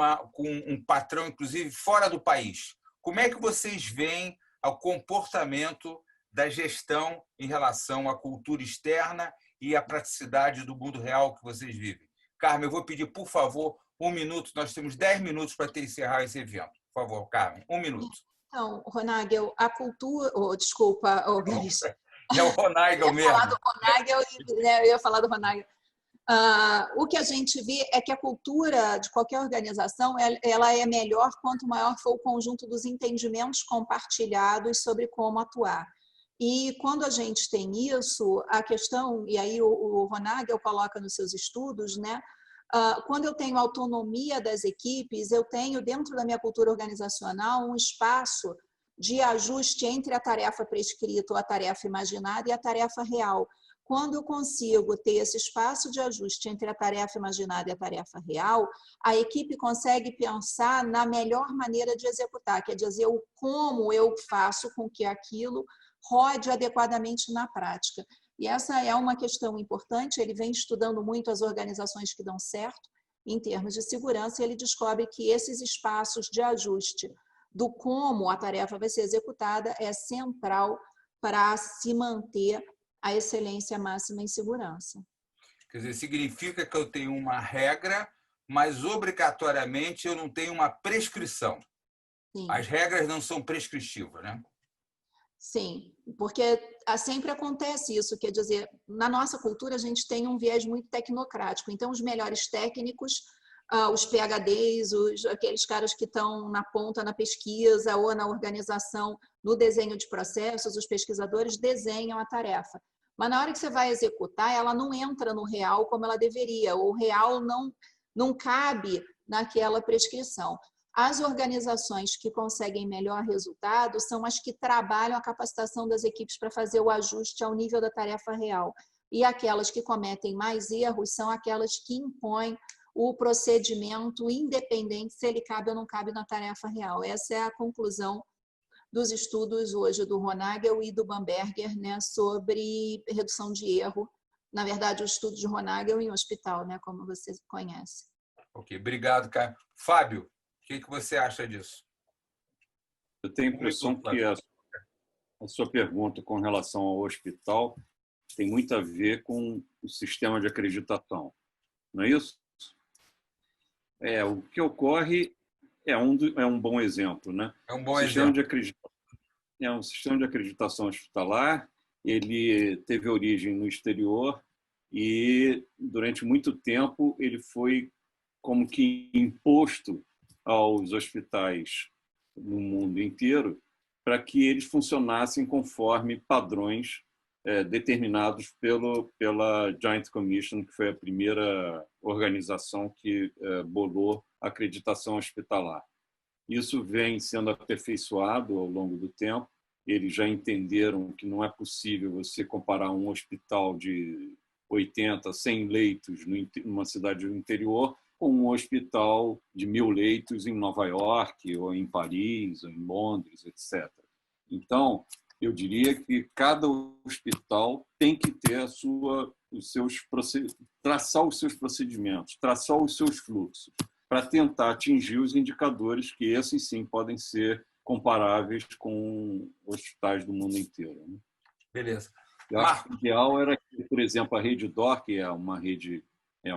um patrão, inclusive, fora do país. Como é que vocês veem o comportamento da gestão em relação à cultura externa e à praticidade do mundo real que vocês vivem? Carmen, eu vou pedir, por favor, 1 minuto. Nós temos 10 minutos para encerrar esse evento. Por favor, Carmen, 1 minuto. Então, Ronagel, a cultura... desculpa, Garis. É o Ronagel mesmo. Eu ia falar do Ronagel. O que a gente vê é que a cultura de qualquer organização ela é melhor quanto maior for o conjunto dos entendimentos compartilhados sobre como atuar. E quando a gente tem isso, a questão, e aí o Ronagel coloca nos seus estudos, né? Quando eu tenho autonomia das equipes, eu tenho dentro da minha cultura organizacional um espaço de ajuste entre a tarefa prescrita ou a tarefa imaginada e a tarefa real. Quando eu consigo ter esse espaço de ajuste entre a tarefa imaginada e a tarefa real, a equipe consegue pensar na melhor maneira de executar, quer dizer, o como eu faço com que aquilo rode adequadamente na prática. E essa é uma questão importante, ele vem estudando muito as organizações que dão certo em termos de segurança, e ele descobre que esses espaços de ajuste do como a tarefa vai ser executada é central para se manter a excelência máxima em segurança. Quer dizer, significa que eu tenho uma regra, mas obrigatoriamente eu não tenho uma prescrição. Sim. As regras não são prescritivas, né? Sim, porque sempre acontece isso, quer dizer, na nossa cultura a gente tem um viés muito tecnocrático, então os melhores técnicos, os PhDs, aqueles caras que estão na ponta na pesquisa ou na organização, no desenho de processos, os pesquisadores desenham a tarefa. Mas na hora que você vai executar, ela não entra no real como ela deveria, o real não cabe naquela prescrição. As organizações que conseguem melhor resultado são as que trabalham a capacitação das equipes para fazer o ajuste ao nível da tarefa real. E aquelas que cometem mais erros são aquelas que impõem o procedimento independente se ele cabe ou não cabe na tarefa real. Essa é a conclusão dos estudos hoje do Ronagel e do Bamberger, né, sobre redução de erro. Na verdade, o estudo de Ronagel em hospital, né, como você conhece. Ok, obrigado, Caio. Fábio, o que você acha disso? Eu tenho a impressão que a sua pergunta com relação ao hospital tem muito a ver com o sistema de acreditação, não é isso? O que ocorre é um bom exemplo, né? É um bom exemplo. É um sistema de acreditação hospitalar, ele teve origem no exterior e, durante muito tempo, ele foi como que imposto aos hospitais no mundo inteiro para que eles funcionassem conforme padrões determinados pela Joint Commission, que foi a primeira organização que bolou a acreditação hospitalar. Isso vem sendo aperfeiçoado ao longo do tempo. Eles já entenderam que não é possível você comparar um hospital de 80, 100 leitos numa cidade do interior com um hospital de 1.000 leitos em Nova York, ou em Paris, ou em Londres, etc. Então, eu diria que cada hospital tem que ter traçar os seus procedimentos, traçar os seus fluxos, para tentar atingir os indicadores que esses sim podem ser comparáveis com hospitais do mundo inteiro. Né? Beleza. Eu acho que o ideal era que, por exemplo, a Rede DOR, que é a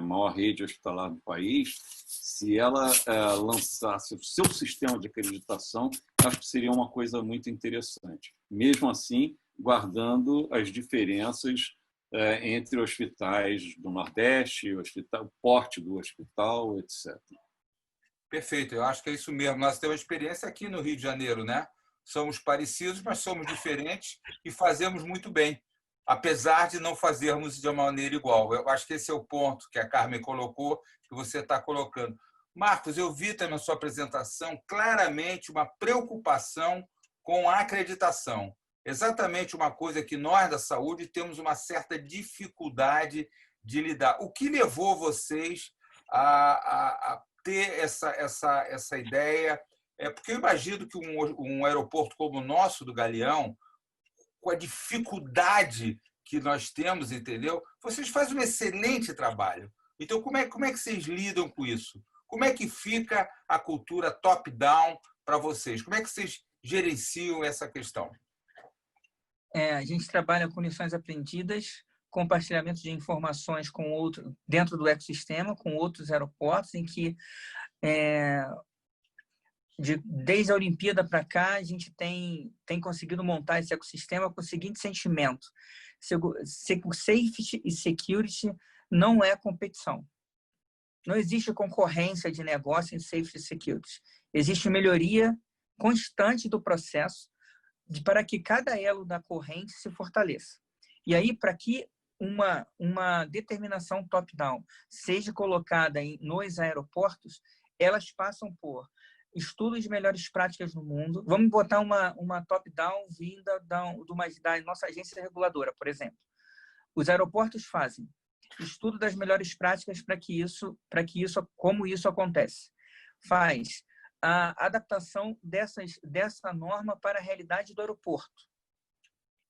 maior rede hospitalar do país, se ela lançasse o seu sistema de acreditação, acho que seria uma coisa muito interessante. Mesmo assim, guardando as diferenças entre hospitais do Nordeste, o porte do hospital, etc. Perfeito, eu acho que é isso mesmo. Nós temos experiência aqui no Rio de Janeiro, né? Somos parecidos, mas somos diferentes e fazemos muito bem, apesar de não fazermos de uma maneira igual. Eu acho que esse é o ponto que a Carmen colocou, que você está colocando. Marcos, eu vi também na sua apresentação claramente uma preocupação com a acreditação. Exatamente uma coisa que nós da saúde temos uma certa dificuldade de lidar. O que levou vocês a ter essa ideia? Porque eu imagino que um aeroporto como o nosso, do Galeão, com a dificuldade que nós temos, entendeu? Vocês fazem um excelente trabalho. Então, como é que vocês lidam com isso? Como é que fica a cultura top-down para vocês? Como é que vocês gerenciam essa questão? A gente trabalha com lições aprendidas, compartilhamento de informações com outro, dentro do ecossistema, com outros aeroportos, em que, desde a Olimpíada para cá, a gente tem conseguido montar esse ecossistema com o seguinte sentimento: safety e security não é competição. Não existe concorrência de negócio em safety e security. Existe melhoria constante do processo para que cada elo da corrente se fortaleça. E aí, para que uma determinação top-down seja colocada nos aeroportos, elas passam por estudos de melhores práticas no mundo. Vamos botar uma top-down vinda da nossa agência reguladora, por exemplo. Os aeroportos fazem estudo das melhores práticas como isso acontece. Faz a adaptação dessa norma para a realidade do aeroporto.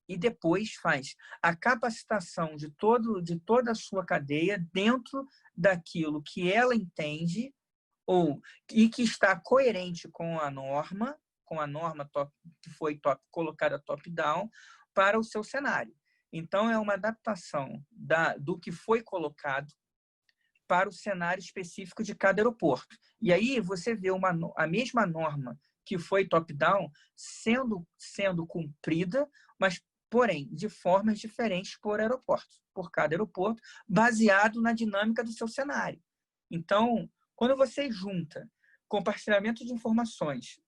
E depois faz a capacitação de toda a sua cadeia dentro daquilo que ela entende e que está coerente com a norma que foi colocada top-down para o seu cenário. Então, é uma adaptação do que foi colocado para o cenário específico de cada aeroporto. E aí você vê a mesma norma que foi top-down sendo cumprida, mas, porém, de formas diferentes por cada aeroporto, baseado na dinâmica do seu cenário. Então, quando você junta compartilhamento de informações,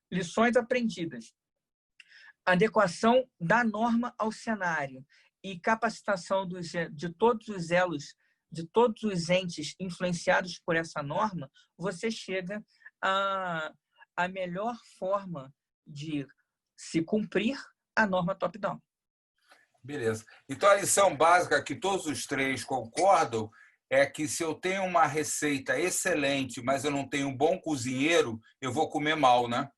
lições aprendidas, adequação da norma ao cenário e capacitação de todos os elos, de todos os entes influenciados por essa norma, você chega à melhor forma de se cumprir a norma top-down. Beleza. Então, a lição básica que todos os três concordam é que se eu tenho uma receita excelente, mas eu não tenho um bom cozinheiro, eu vou comer mal, né?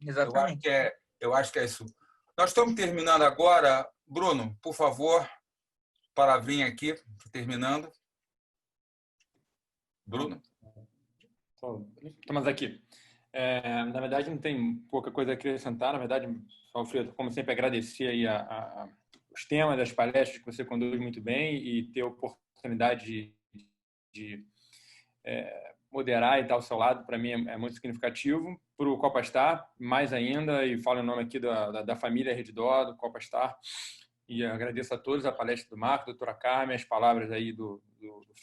Exatamente. Eu acho que é isso. Nós estamos terminando agora. Bruno, por favor, palavrinha aqui, terminando. Bruno? Estamos aqui. Na verdade, não tem pouca coisa a acrescentar. Na verdade, Alfredo, como sempre, agradecer aí os temas das palestras que você conduz muito bem e ter a oportunidade de moderar e estar ao seu lado, para mim, é muito significativo. Para o Copastar, mais ainda, e falo em nome aqui da família Redditor, do Copastar, e agradeço a todos a palestra do Marco, doutora Carmen, as palavras aí do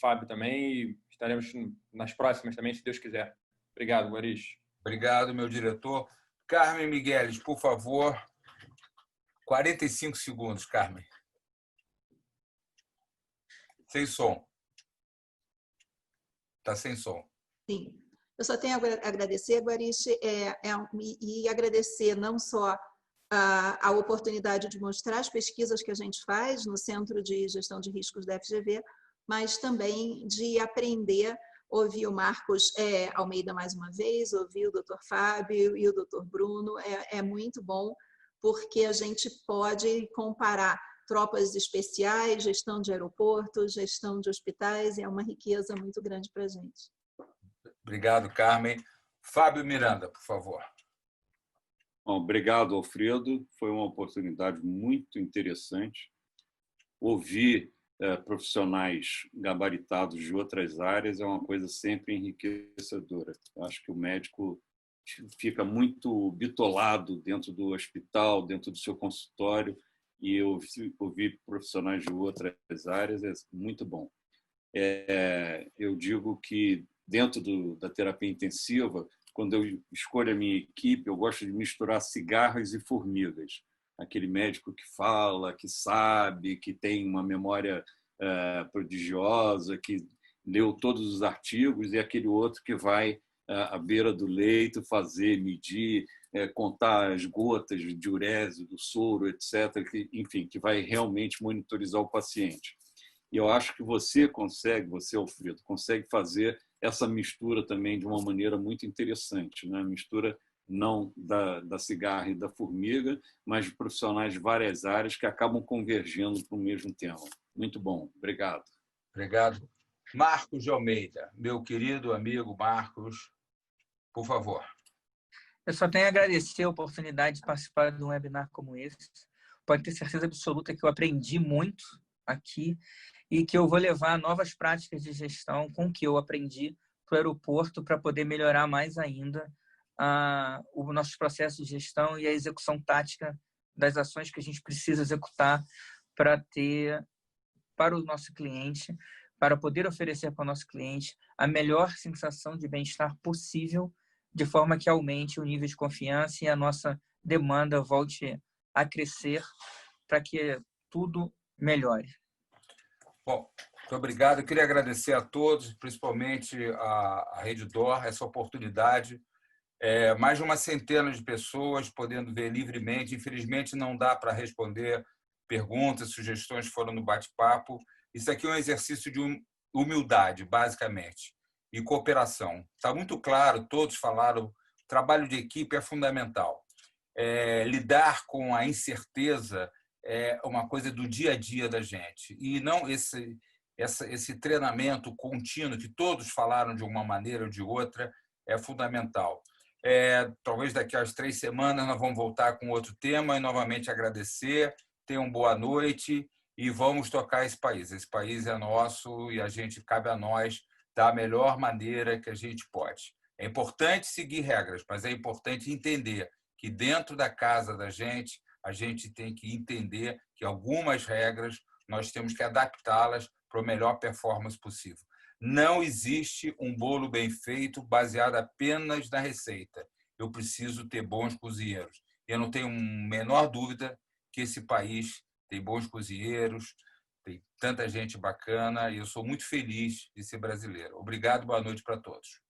Fábio também, e estaremos nas próximas também, se Deus quiser. Obrigado, Guaris. Obrigado, meu diretor. Carmen Migueles, por favor. 45 segundos, Carmen. Sem som. Está sem som. Sim. Eu só tenho a agradecer, Guaris, e agradecer não só a oportunidade de mostrar as pesquisas que a gente faz no Centro de Gestão de Riscos da FGV, mas também de aprender, ouvir o Marcos Almeida mais uma vez, ouvir o Dr. Fábio e o Dr. Bruno, é muito bom, porque a gente pode comparar tropas especiais, gestão de aeroportos, gestão de hospitais, é uma riqueza muito grande para a gente. Obrigado, Carmen. Fábio Miranda, por favor. Bom, obrigado, Alfredo. Foi uma oportunidade muito interessante. Ouvir profissionais gabaritados de outras áreas é uma coisa sempre enriquecedora. Eu acho que o médico fica muito bitolado dentro do hospital, dentro do seu consultório, e ouvir profissionais de outras áreas é muito bom. Eu digo que dentro da terapia intensiva, quando eu escolho a minha equipe, eu gosto de misturar cigarras e formigas. Aquele médico que fala, que sabe, que tem uma memória prodigiosa, que leu todos os artigos, e aquele outro que vai à beira do leito medir, contar as gotas de diurese, do soro, etc., que vai realmente monitorizar o paciente. E eu acho que você, Alfredo, consegue fazer essa mistura também de uma maneira muito interessante, né? Mistura não da cigarra e da formiga, mas de profissionais de várias áreas que acabam convergindo para o mesmo tema. Muito bom, obrigado. Obrigado. Marcos de Almeida, meu querido amigo Marcos, por favor. Eu só tenho a agradecer a oportunidade de participar de um webinar como esse. Pode ter certeza absoluta que eu aprendi muito aqui e que eu vou levar novas práticas de gestão com o que eu aprendi para o aeroporto para poder melhorar mais ainda os nossos processos de gestão e a execução tática das ações que a gente precisa executar para ter para o nosso cliente, para poder oferecer para o nosso cliente a melhor sensação de bem-estar possível, de forma que aumente o nível de confiança e a nossa demanda volte a crescer para que tudo melhore. Bom, muito obrigado. Eu queria agradecer a todos, principalmente a Redditor, essa oportunidade. Mais de uma centena de pessoas podendo ver livremente. Infelizmente, não dá para responder perguntas, sugestões foram no bate-papo. Isso aqui é um exercício de humildade, basicamente, e cooperação. Está muito claro, todos falaram, o trabalho de equipe é fundamental. Lidar com a incerteza é uma coisa do dia a dia da gente. E não esse treinamento contínuo, que todos falaram de uma maneira ou de outra, é fundamental. Talvez daqui às 3 semanas nós vamos voltar com outro tema e novamente agradecer. Tenham boa noite e vamos tocar esse país. Esse país é nosso e cabe a nós da melhor maneira que a gente pode. É importante seguir regras, mas é importante entender que dentro da casa da gente, a gente tem que entender que algumas regras nós temos que adaptá-las para a melhor performance possível. Não existe um bolo bem feito baseado apenas na receita. Eu preciso ter bons cozinheiros. Eu não tenho a menor dúvida que esse país tem bons cozinheiros, tem tanta gente bacana e eu sou muito feliz de ser brasileiro. Obrigado, boa noite para todos.